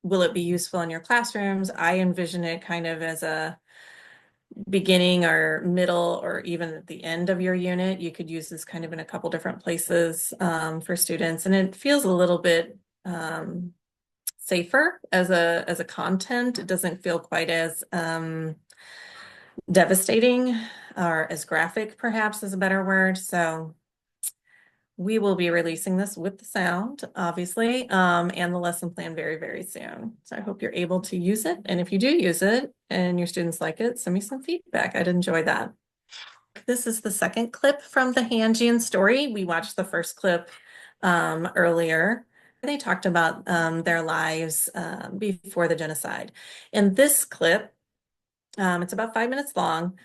will it be useful in your classrooms? I envision it kind of as a beginning or middle or even at the end of your unit. You could use this kind of in a couple different places for students, and it feels a little bit safer as a content. It doesn't feel quite as devastating or as graphic, perhaps is a better word. So we will be releasing this with the sound, obviously, and the lesson plan very, very soon. So I hope you're able to use it. And if you do use it and your students like it, send me some feedback. I'd enjoy that. This is the second clip from the Hanjian story. We watched the first clip earlier. They talked about their lives before the genocide. In this clip, it's about 5 minutes long.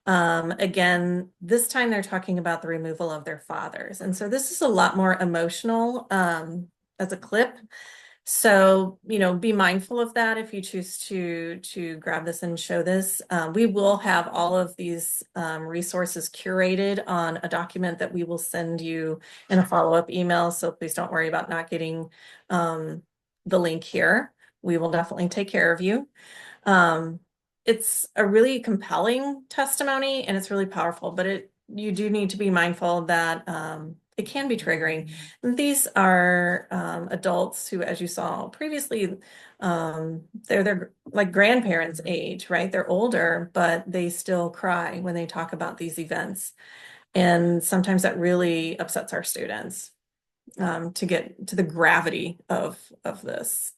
Again, this time they're talking about the removal of their fathers. And so this is a lot more emotional as a clip. So, be mindful of that if you choose to grab this and show this. We will have all of these resources curated on a document that we will send you in a follow-up email. So please don't worry about not getting the link here. We will definitely take care of you. It's a really compelling testimony and it's really powerful, but you do need to be mindful that it can be triggering. These are adults who, as you saw previously, they're like grandparents' age, right? They're older, but they still cry when they talk about these events. And sometimes that really upsets our students to get to the gravity of this.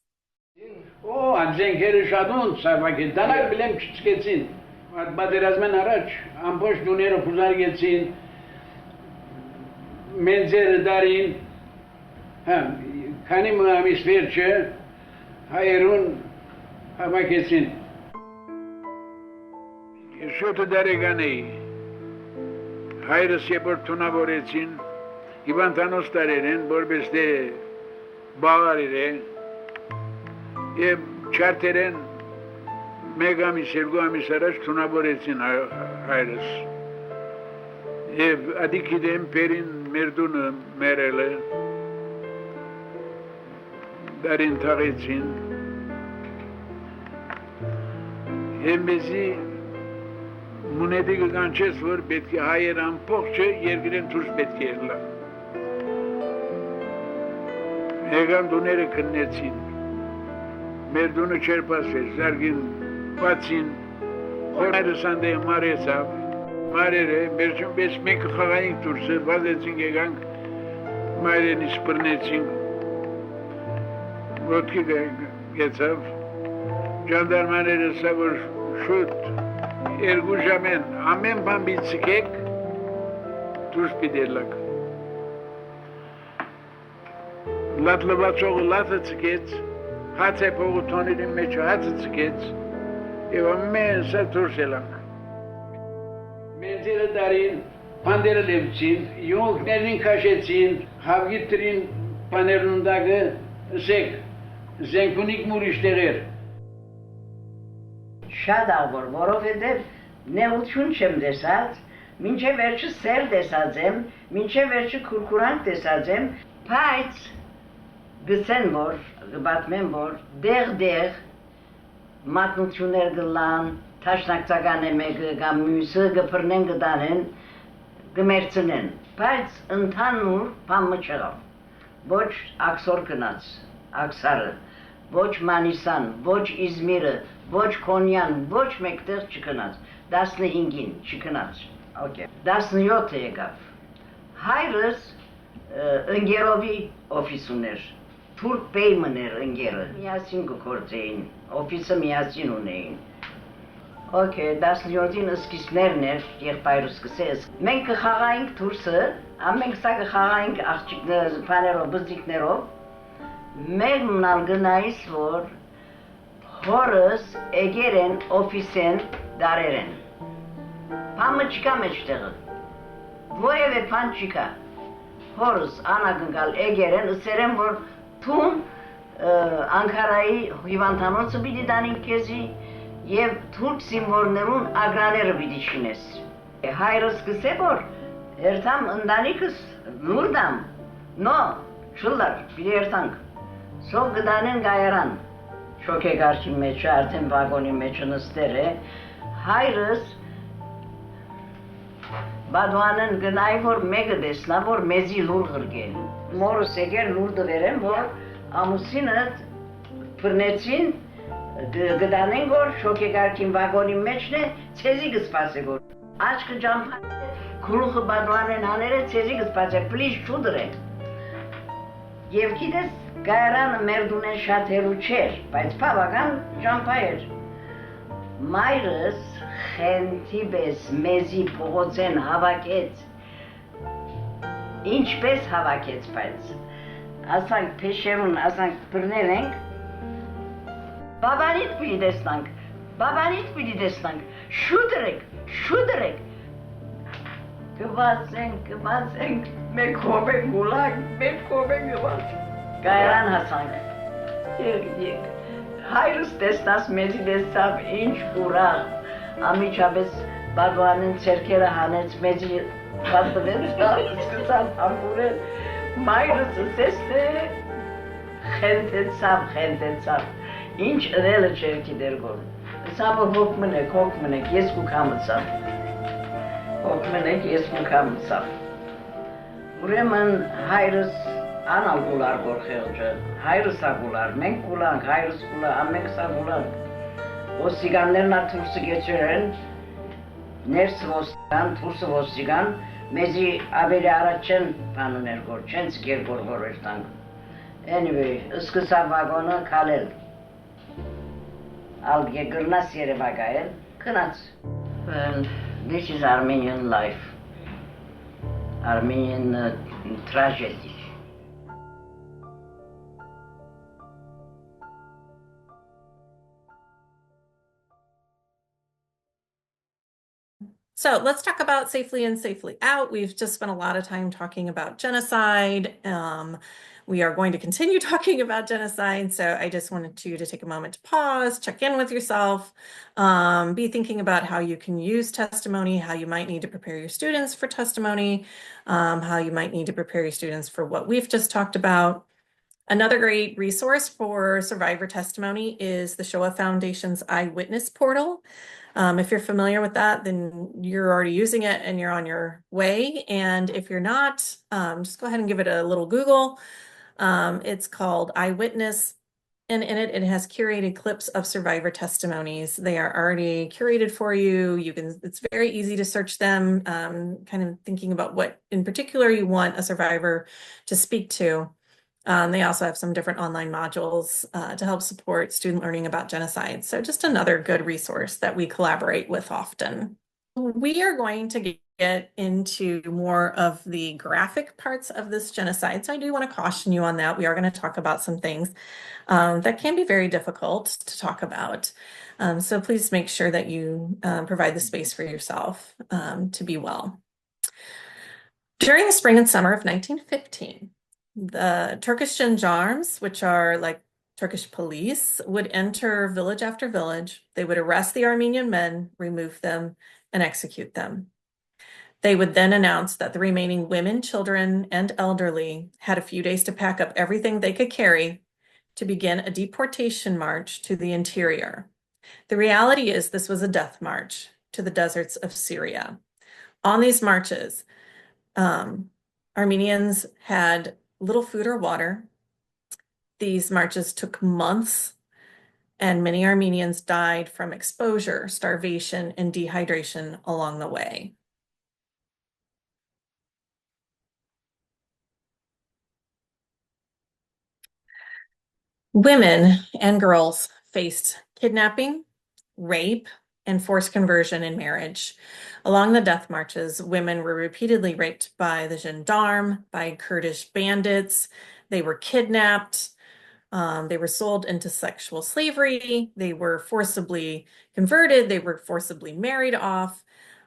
O anzengeri şadun sabaki danak bilem çıketsin. Baderazmen araç amboş dunero puzar geçsin. Menzer darin. Kanim amis verçe. Hayrun ama geçsin. Şotu daregani. Hayrıs yapır tuna boretsin. İvan tanos dareren borbeste bağarire. Չարտերեն մեկ ամիս, երկու ամիս առաջ թունավորեցին հայրս և ադիք իդեմ պերին մեր դունը մերել է դարին թաղեցին և մեզի մունետի կկանչես, որ պետք է հայեր ամպողջը երկրեն թուրս պետք է ելլա եկան դուները քննեցին մեր դունը չեր պասվեց, զարգին պացին, խորայրս անդե մարեցավ, մարերը, բերջում բես մեկը խաղայինք դուրսը, վազեցինք եկանք, մայրենից պրնեցինք, ոտքի գեցավ, ժանդարմաները սա որ շուտ, երկու ժամեն, ամեն բան բիցկեք, դուրս պիդելակ։ Լատ լվացողը լատը ծկեց, Հացե փողոթոնին մեջ հացը ցկեց եւ ամեն սա դուրս ելանք Մենձերը դարին պանդերը լևցին յոնքներին քաշեցին հավգիտրին պաներունդագը զենքունիկ մուրիշտեղեր Շատ ավոր, որովհետև նեղություն չեմ տեսած, մինչև վերջը սեր տեսած եմ, մինչև վերջը քուրքուրանք տեսած եմ, բայց գցեն որ, գբատմեն որ, դեղ մատնություններ գլան, թաշնակցական է մեկը կամ մյուսը գպրնեն գդանեն, գմերցնեն, բայց ընդհանուր բամը չեղավ, ոչ աքսոր կնաց, աքսարը, ոչ մանիսան, ոչ իզմիրը, ոչ կոնյան, ոչ մեկտեղ չկնաց, 15-ին չկնաց, 17 եկավ, հայրս ընգերովի օֆիս ուներ, Թուրք պեյմն էր ընգերը, միասին կգործեին, օֆիսը միասին ունեին։ 17-ին սկիզբներն էր, եղբայրս սկսեց։ Մենք կխաղայինք դուրսը, ամենք սա կխաղայինք բաներով, բզիկներով, մեր մնալ գնայիս, որ հորս էգեր են, օֆիս են, դարեր են։ Պամը չկա մեջտեղը, որևէ պան չկա։ Հորս անագնգալ էգեր են, ըսեր են, որ Թուն Անկարայի հիվանդանոցը պիտի դանին քեզի և թուրք սիմվորներուն ագրաները պիտի շինես։ Հայրս կսե որ երթամ ընդանիքս նուրդամ, նո, չլար, պիտի երթանք։ Սով գդանեն գայարան, շոկեգարքի մեջ արդեն վագոնի մեջ նստեր է հայրս բադուանն գնայի որ մեկը տեսնա որ մեզի լուր գրգեն մորս եկեր լուր դվերեմ որ ամուսինը բռնեցին գտանեն որ շոկեգարքին վագոնի մեջն է ցեզի գսպասե որ աչքը ջամփա գլուխը բադուանեն աները ցեզի գսպասե պլիզ չուդրե եւ գիտես գայարանը մեր դունեն շատ հերու չէր բայց բավական ջամփա էր մայրս խենթի պես մեզի փողոցեն հավաքեց ինչպես հավաքեց բայց ասանք փեշերուն ասանք բռնել ենք բաբանիդ պիտի տեսնանք շուդրեք գվացենք մեկ հոբեն գուլակ մեկ հոբեն գվաց գայրան հասանք հայրս տեսնաս մեզի տեսավ ինչ ուրախ ամիջապես բաբանին ցերկերը հանեց մեզի բաբդվեց սկսավ համուրել մայրս տեսնե խենթեցավ ինչ ըրելը չէր գիտեր որ սա հոգ մնեք ես կուքամցավ ուրեմն հայրս անալ գուլար որ խեղճը հայրս ագուլար մենք գուլանք հայրս գուլա ամենք սա գուլանք ոստիկաններն աթուրսը գեցրեն ներս ոստիկան թուրսը ոստիկան մեզի ավերի առաջեն բանուներ գոր չեն ցկեր գոր երտանք anyway սկսավ վագոնը քալել Alge gırnas yere bagayel, kınat. Well, this is Armenian life, Armenian tragedy. So let's talk about safely in, safely out. We've just spent a lot of time talking about genocide. We are going to continue talking about genocide. So I just wanted you to take a moment to pause, check in with yourself, be thinking about how you can use testimony, how you might need to prepare your students for testimony, how you might need to prepare your students for what we've just talked about. Another great resource for survivor testimony is the Shoah Foundation's Eyewitness Portal. If you're familiar with that, then you're already using it and you're on your way. And if you're not, just go ahead and give it a little Google. It's called Eyewitness, and in it, it has curated clips of survivor testimonies. They are already curated for you. It's very easy to search them, kind of thinking about what in particular you want a survivor to speak to. They also have some different online modules to help support student learning about genocide. So just another good resource that we collaborate with often. We are going to get into more of the graphic parts of this genocide. So I do want to caution you on that. We are going to talk about some things that can be very difficult to talk about. So please make sure that you provide the space for yourself to be well. During the spring and summer of 1915, the Turkish gendarmes, which are like Turkish police, would enter village after village. They would arrest the Armenian men, remove them, and execute them. They would then announce that the remaining women, children, and elderly had a few days to pack up everything they could carry to begin a deportation march to the interior. The reality is this was a death march to the deserts of Syria. On these marches, Armenians had little food or water. These marches took months, and many Armenians died from exposure, starvation, and dehydration along the way. Women and girls faced kidnapping, rape, and forced conversion in marriage. Along the death marches, women were repeatedly raped by the gendarme, by Kurdish bandits. They were kidnapped. They were sold into sexual slavery. They were forcibly converted. They were forcibly married off.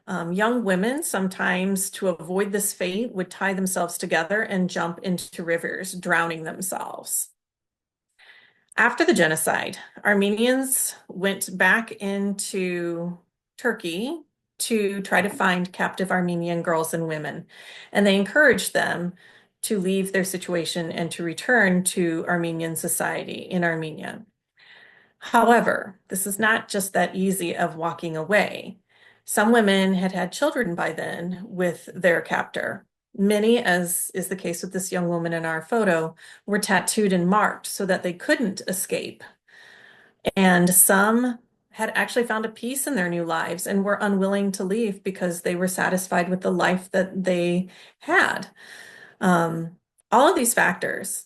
Young women, sometimes to avoid this fate, would tie themselves together and jump into rivers, drowning themselves. After the genocide, Armenians went back into Turkey to try to find captive Armenian girls and women, and they encouraged them to leave their situation and to return to Armenian society in Armenia. However, this is not just that easy of walking away. Some women had had children by then with their captor. Many, as is the case with this young woman in our photo, were tattooed and marked so that they couldn't escape. And some had actually found a peace in their new lives and were unwilling to leave because they were satisfied with the life that they had. All of these factors.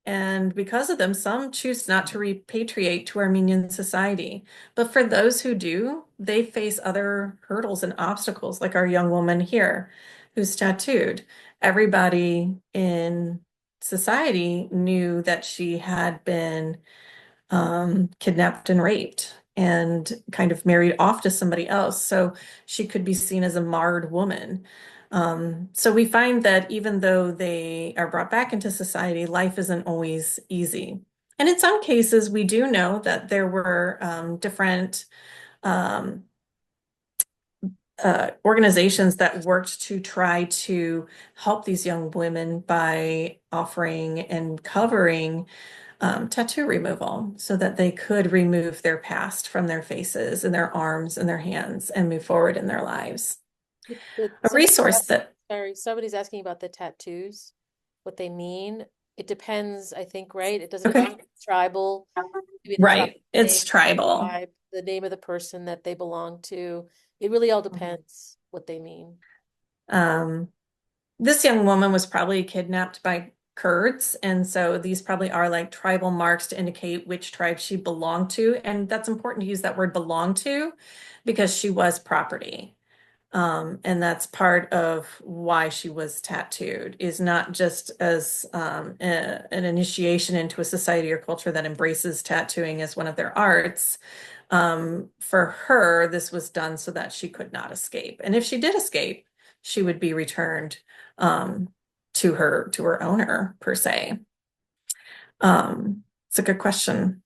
And because of them, some choose not to repatriate to Armenian society. But for those who do, they face other hurdles and obstacles, like our young woman here who's tattooed. Everybody in society knew that she had been kidnapped and raped and kind of married off to somebody else. So she could be seen as a marred woman. So we find that even though they are brought back into society, life isn't always easy. And in some cases, we do know that there were different um, organizations that worked to try to help these young women by offering and covering tattoo removal so that they could remove their past from their faces and their arms and their hands and move forward in their lives. A resource that Sorry, somebody's asking about the tattoos, what they mean. It depends, I think, right? It doesn't have to be tribal. Maybe the tribe right, it's name, tribal. tribe, the name of the person that they belong to. It really all depends what they mean. This young woman was probably kidnapped by Kurds, and so these probably are like tribal marks to indicate which tribe she belonged to. And that's important to use that word belong to because she was property. And that's part of why she was tattooed, is not just as an initiation into a society or culture that embraces tattooing as one of their arts. For her, this was done so that she could not escape. And if she did escape, she would be returned to her owner, per se. It's a good question.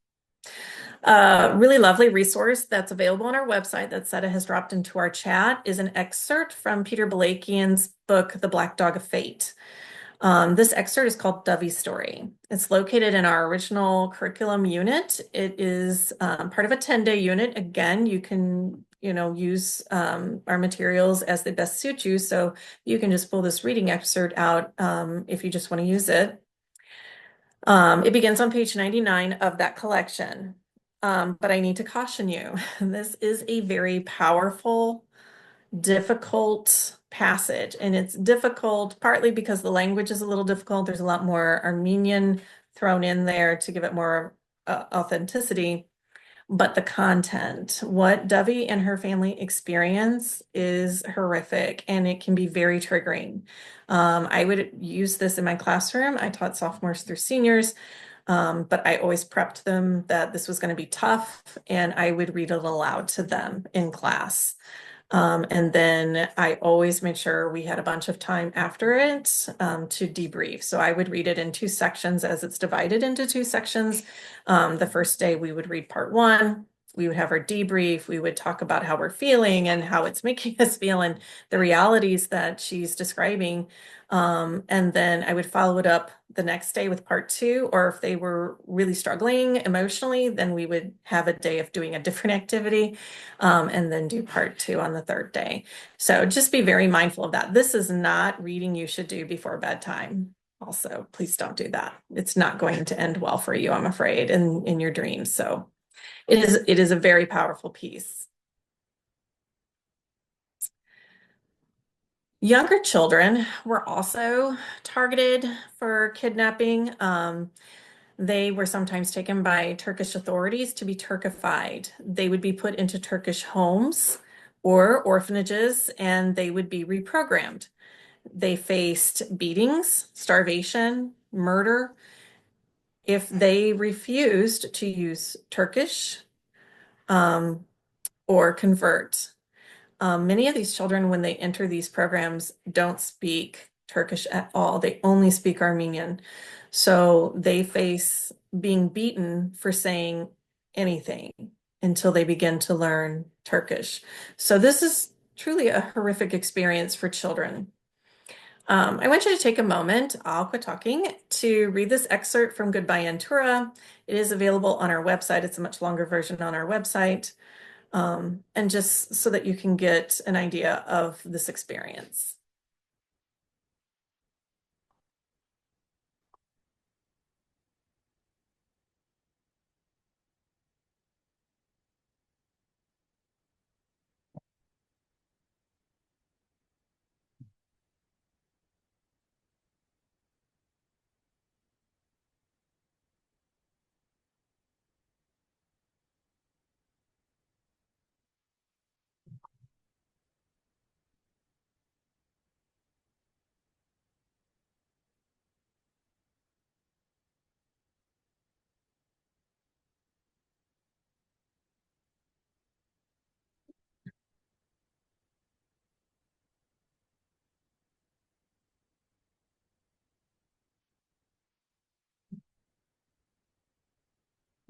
Really lovely resource that's available on our website that Seta has dropped into our chat is an excerpt from Peter Balakian's book, The Black Dog of Fate. This excerpt is called Dovey's Story. It's located in our original curriculum unit. It is part of a 10-day unit. Again, you can use our materials as they best suit you. So you can just pull this reading excerpt out if you just want to use it. It begins on page 99 of that collection. But I need to caution you, this is a very powerful, difficult passage. And it's difficult partly because the language is a little difficult. There's a lot more Armenian thrown in there to give it more authenticity. But the content, what Dovey and her family experience is horrific and it can be very triggering. I would use this in my classroom. I taught sophomores through seniors. But I always prepped them that this was going to be tough and I would read it aloud to them in class. And then I always made sure we had a bunch of time after it to debrief. So I would read it in two sections as it's divided into two sections. The first day we would read part one. We would have our debrief. We would talk about how we're feeling and how it's making us feel and the realities that she's describing. And then I would follow it up the next day with part two, or if they were really struggling emotionally, then we would have a day of doing a different activity, and then do part two on the third day. So just be very mindful of that. This is not reading you should do before bedtime. Also, please don't do that. It's not going to end well for you, I'm afraid, in your dreams. So it is a very powerful piece. Younger children were also targeted for kidnapping. They were sometimes taken by Turkish authorities to be Turkified. They would be put into Turkish homes or orphanages, and they would be reprogrammed. They faced beatings, starvation, murder if they refused to use Turkish or convert. Many of these children, when they enter these programs, don't speak Turkish at all. They only speak Armenian. So they face being beaten for saying anything until they begin to learn Turkish. So this is truly a horrific experience for children. I want you to take a moment, I'll quit talking, to read this excerpt from Goodbye Antura. It is available on our website. It's a much longer version on our website. And just so that you can get an idea of this experience.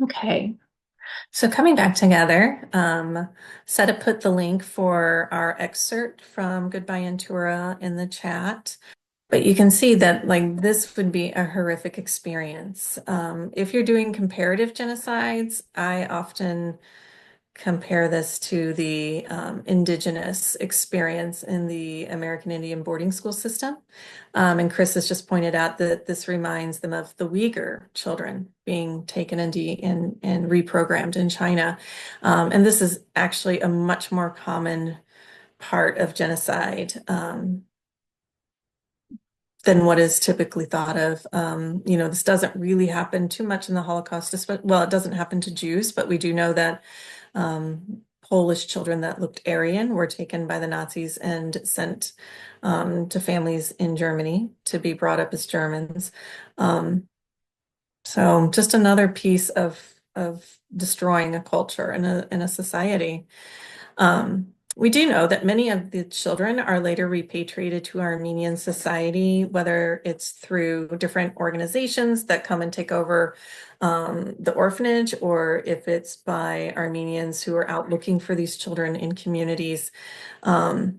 Okay, so coming back together, Seta put the link for our excerpt from Goodbye Antura in the chat. But you can see that like this would be a horrific experience. If you're doing comparative genocides, I often compare this to the indigenous experience in the American Indian boarding school system. And Chris has just pointed out that this reminds them of the Uyghur children being taken and reprogrammed in China. And this is actually a much more common part of genocide. Than what is typically thought of. This doesn't really happen too much in the Holocaust. Well, it doesn't happen to Jews, but we do know that Polish children that looked Aryan were taken by the Nazis and sent to families in Germany to be brought up as Germans. So just another piece of destroying a culture and a society. We do know that many of the children are later repatriated to Armenian society, whether it's through different organizations that come and take over the orphanage, or if it's by Armenians who are out looking for these children in communities. But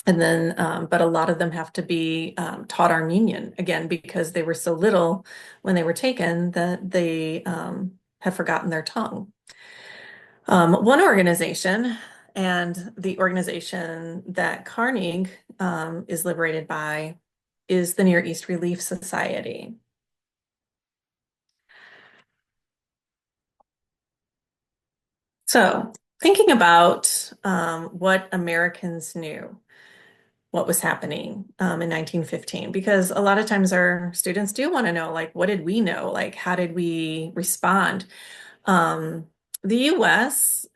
a lot of them have to be taught Armenian, again, because they were so little when they were taken that they have forgotten their tongue. One organization, and the organization that Carnegie is liberated by, is the Near East Relief Society. So thinking about what Americans knew, what was happening in 1915, because a lot of times our students do want to know, like, what did we know? Like, how did we respond? The US,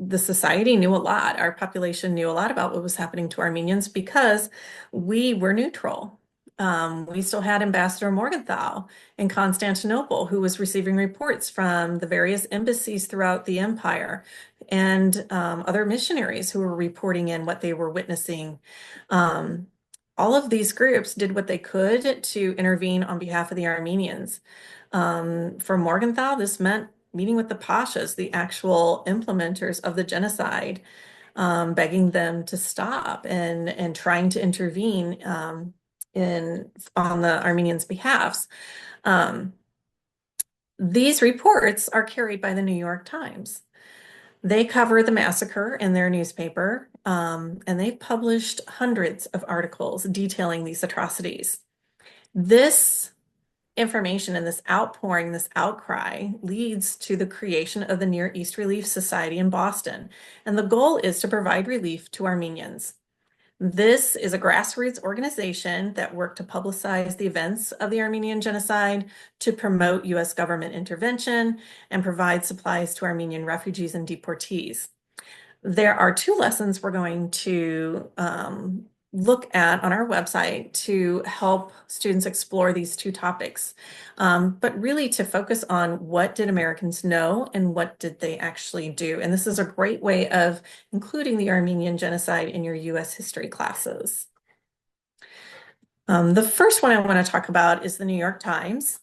the society knew a lot. Our population knew a lot about what was happening to Armenians because we were neutral. We still had Ambassador Morgenthau in Constantinople, who was receiving reports from the various embassies throughout the empire, and other missionaries who were reporting in what they were witnessing. All of these groups did what they could to intervene on behalf of the Armenians. For Morgenthau, this meant meeting with the pashas, the actual implementers of the genocide, begging them to stop and trying to intervene on the Armenians' behalfs. These reports are carried by the New York Times. They cover the massacre in their newspaper, and they've published hundreds of articles detailing these atrocities. This information and this outpouring, this outcry, leads to the creation of the Near East Relief Society in Boston. And the goal is to provide relief to Armenians. This is a grassroots organization that worked to publicize the events of the Armenian Genocide, to promote US government intervention, and provide supplies to Armenian refugees and deportees. There are two lessons we're going to look at on our website to help students explore these two topics, but really to focus on what did Americans know and what did they actually do. And this is a great way of including the Armenian Genocide in your US history classes. The first one I want to talk about is the New York Times.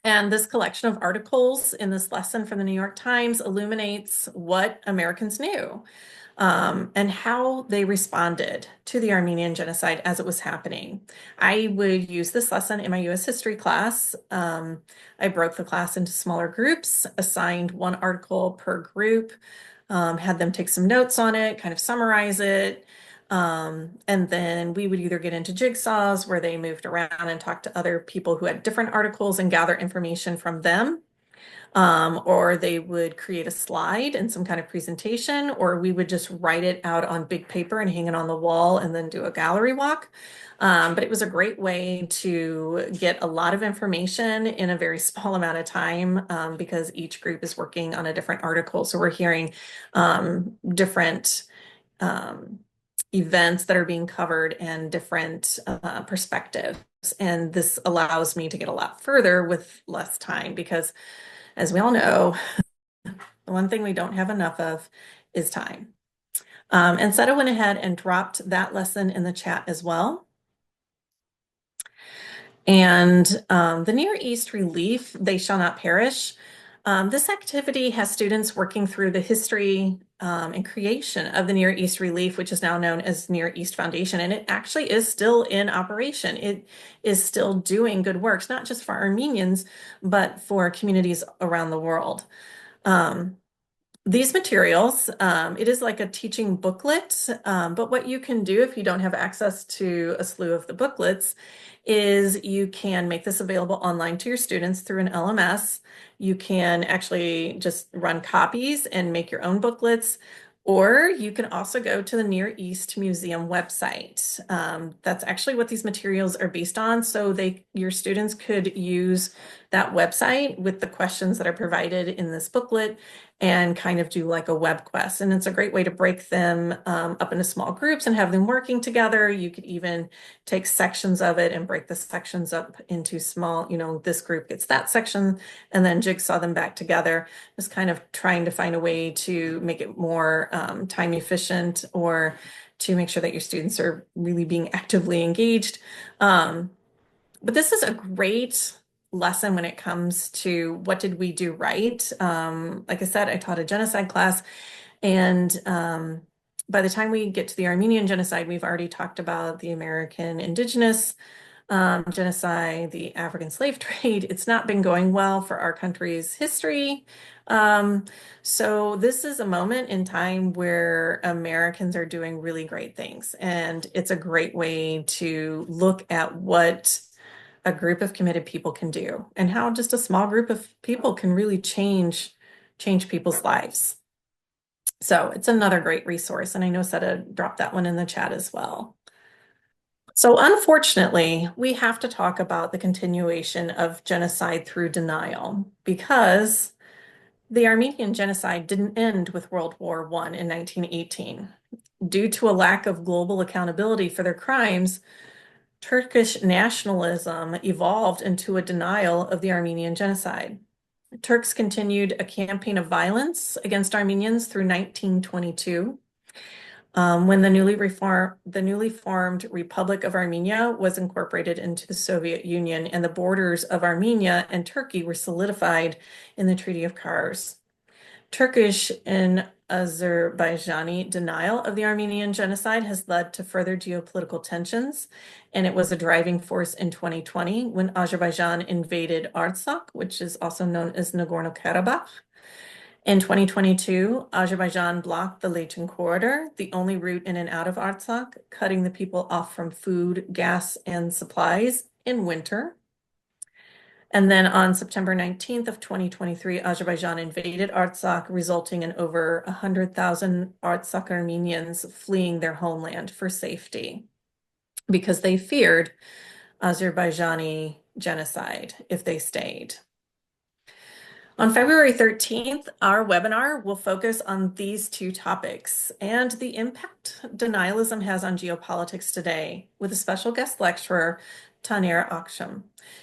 And this collection of articles in this lesson from the New York Times illuminates what Americans knew. and how they responded to the Armenian genocide as it was happening. I would use this lesson in my US history class. I broke the class into smaller groups, assigned one article per group, had them take some notes on it, kind of summarize it. And then we would either get into jigsaws where they moved around and talked to other people who had different articles and gather information from them. Or they would create a slide and some kind of presentation, or we would just write it out on big paper and hang it on the wall and then do a gallery walk. But it was a great way to get a lot of information in a very small amount of time, because each group is working on a different article. So we're hearing different events that are being covered and different perspectives. And this allows me to get a lot further with less time because, as we all know, the one thing we don't have enough of is time. And Seta went ahead and dropped that lesson in the chat as well. And the Near East Relief, They Shall Not Perish. This activity has students working through the history and creation of the Near East Relief, which is now known as Near East Foundation. And it actually is still in operation. It is still doing good works, not just for Armenians, but for communities around the world. These materials, it is like a teaching booklet, but what you can do if you don't have access to a slew of the booklets is you can make this available online to your students through an LMS. You can actually just run copies and make your own booklets, or you can also go to the Near East Museum website. That's actually what these materials are based on. So your students could use that website with the questions that are provided in this booklet and kind of do like a web quest. And it's a great way to break them up into small groups and have them working together. You could even take sections of it and break the sections up into small, this group gets that section, and then jigsaw them back together. Just kind of trying to find a way to make it more time efficient, or to make sure that your students are really being actively engaged. But this is a great lesson when it comes to what did we do right. Like I said, I taught a genocide class, and by the time we get to the Armenian genocide, we've already talked about the American indigenous genocide, the African slave trade. It's not been going well for our country's history. So this is a moment in time where Americans are doing really great things, and it's a great way to look at what a group of committed people can do, and how just a small group of people can really change people's lives. So it's another great resource, and I know Seta dropped that one in the chat as well. So unfortunately, we have to talk about the continuation of genocide through denial, because the Armenian genocide didn't end with World War I in 1918. Due to a lack of global accountability for their crimes, Turkish nationalism evolved into a denial of the Armenian genocide. Turks continued a campaign of violence against Armenians through 1922, when the newly formed Republic of Armenia was incorporated into the Soviet Union, and the borders of Armenia and Turkey were solidified in the Treaty of Kars. Turkish and Azerbaijani denial of the Armenian genocide has led to further geopolitical tensions, and it was a driving force in 2020 when Azerbaijan invaded Artsakh, which is also known as Nagorno-Karabakh. In 2022, Azerbaijan blocked the Lachin Corridor, the only route in and out of Artsakh, cutting the people off from food, gas, and supplies in winter. And then on September 19th of 2023, Azerbaijan invaded Artsakh, resulting in over 100,000 Artsakh Armenians fleeing their homeland for safety because they feared Azerbaijani genocide if they stayed. On February 13th, our webinar will focus on these two topics and the impact denialism has on geopolitics today, with a special guest lecturer, Taner Aksham.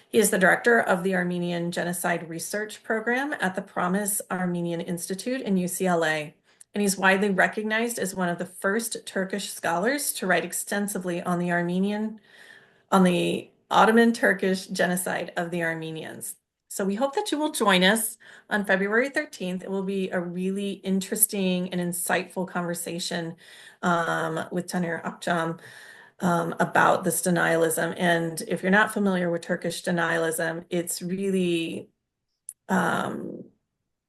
He is the director of the Armenian Genocide Research Program at the Promise Armenian Institute in UCLA, and he's widely recognized as one of the first Turkish scholars to write extensively on the Ottoman Turkish genocide of the Armenians. So we hope that you will join us on February 13th. It will be a really interesting and insightful conversation with Taner Akçam about this denialism. And if you're not familiar with Turkish denialism, it's really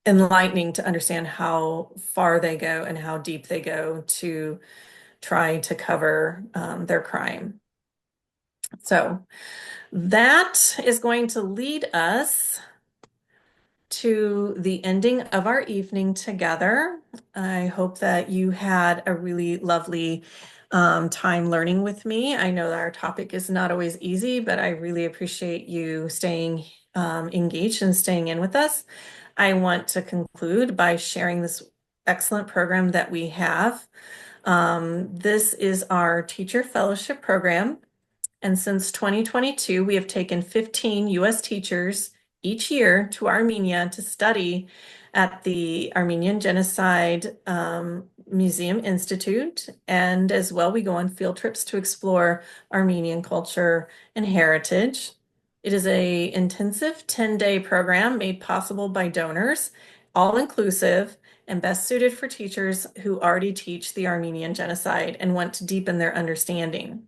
enlightening to understand how far they go and how deep they go to try to cover their crime. So that is going to lead us to the ending of our evening together. I hope that you had a really lovely time learning with me. I know that our topic is not always easy, but I really appreciate you staying engaged and staying in with us. I want to conclude by sharing this excellent program that we have. This is our Teacher Fellowship Program. And since 2022, we have taken 15 US teachers each year to Armenia to study at the Armenian Genocide Museum Institute. And as well, we go on field trips to explore Armenian culture and heritage. It is an intensive 10-day program made possible by donors, all inclusive, and best suited for teachers who already teach the Armenian Genocide and want to deepen their understanding.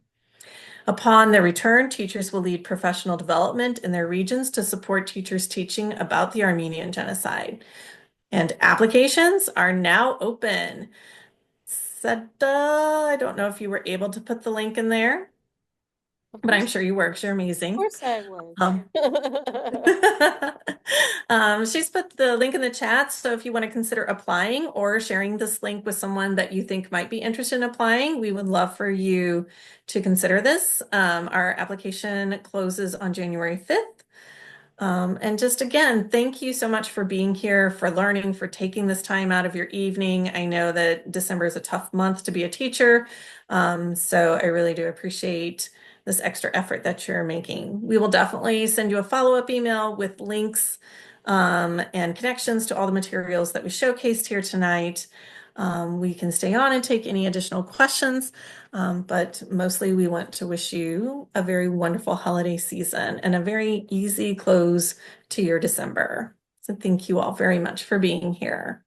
Upon their return, teachers will lead professional development in their regions to support teachers teaching about the Armenian Genocide. And applications are now open. Seda, I don't know if you were able to put the link in there, but I'm sure you were because you're amazing. Of course I would. She's put the link in the chat, so if you want to consider applying or sharing this link with someone that you think might be interested in applying, we would love for you to consider this. Our application closes on January 5th. And just again, thank you so much for being here, for learning, for taking this time out of your evening. I know that December is a tough month to be a teacher, so I really do appreciate this extra effort that you're making. We will definitely send you a follow-up email with links and connections to all the materials that we showcased here tonight. We can stay on and take any additional questions, but mostly we want to wish you a very wonderful holiday season and a very easy close to your December. So thank you all very much for being here.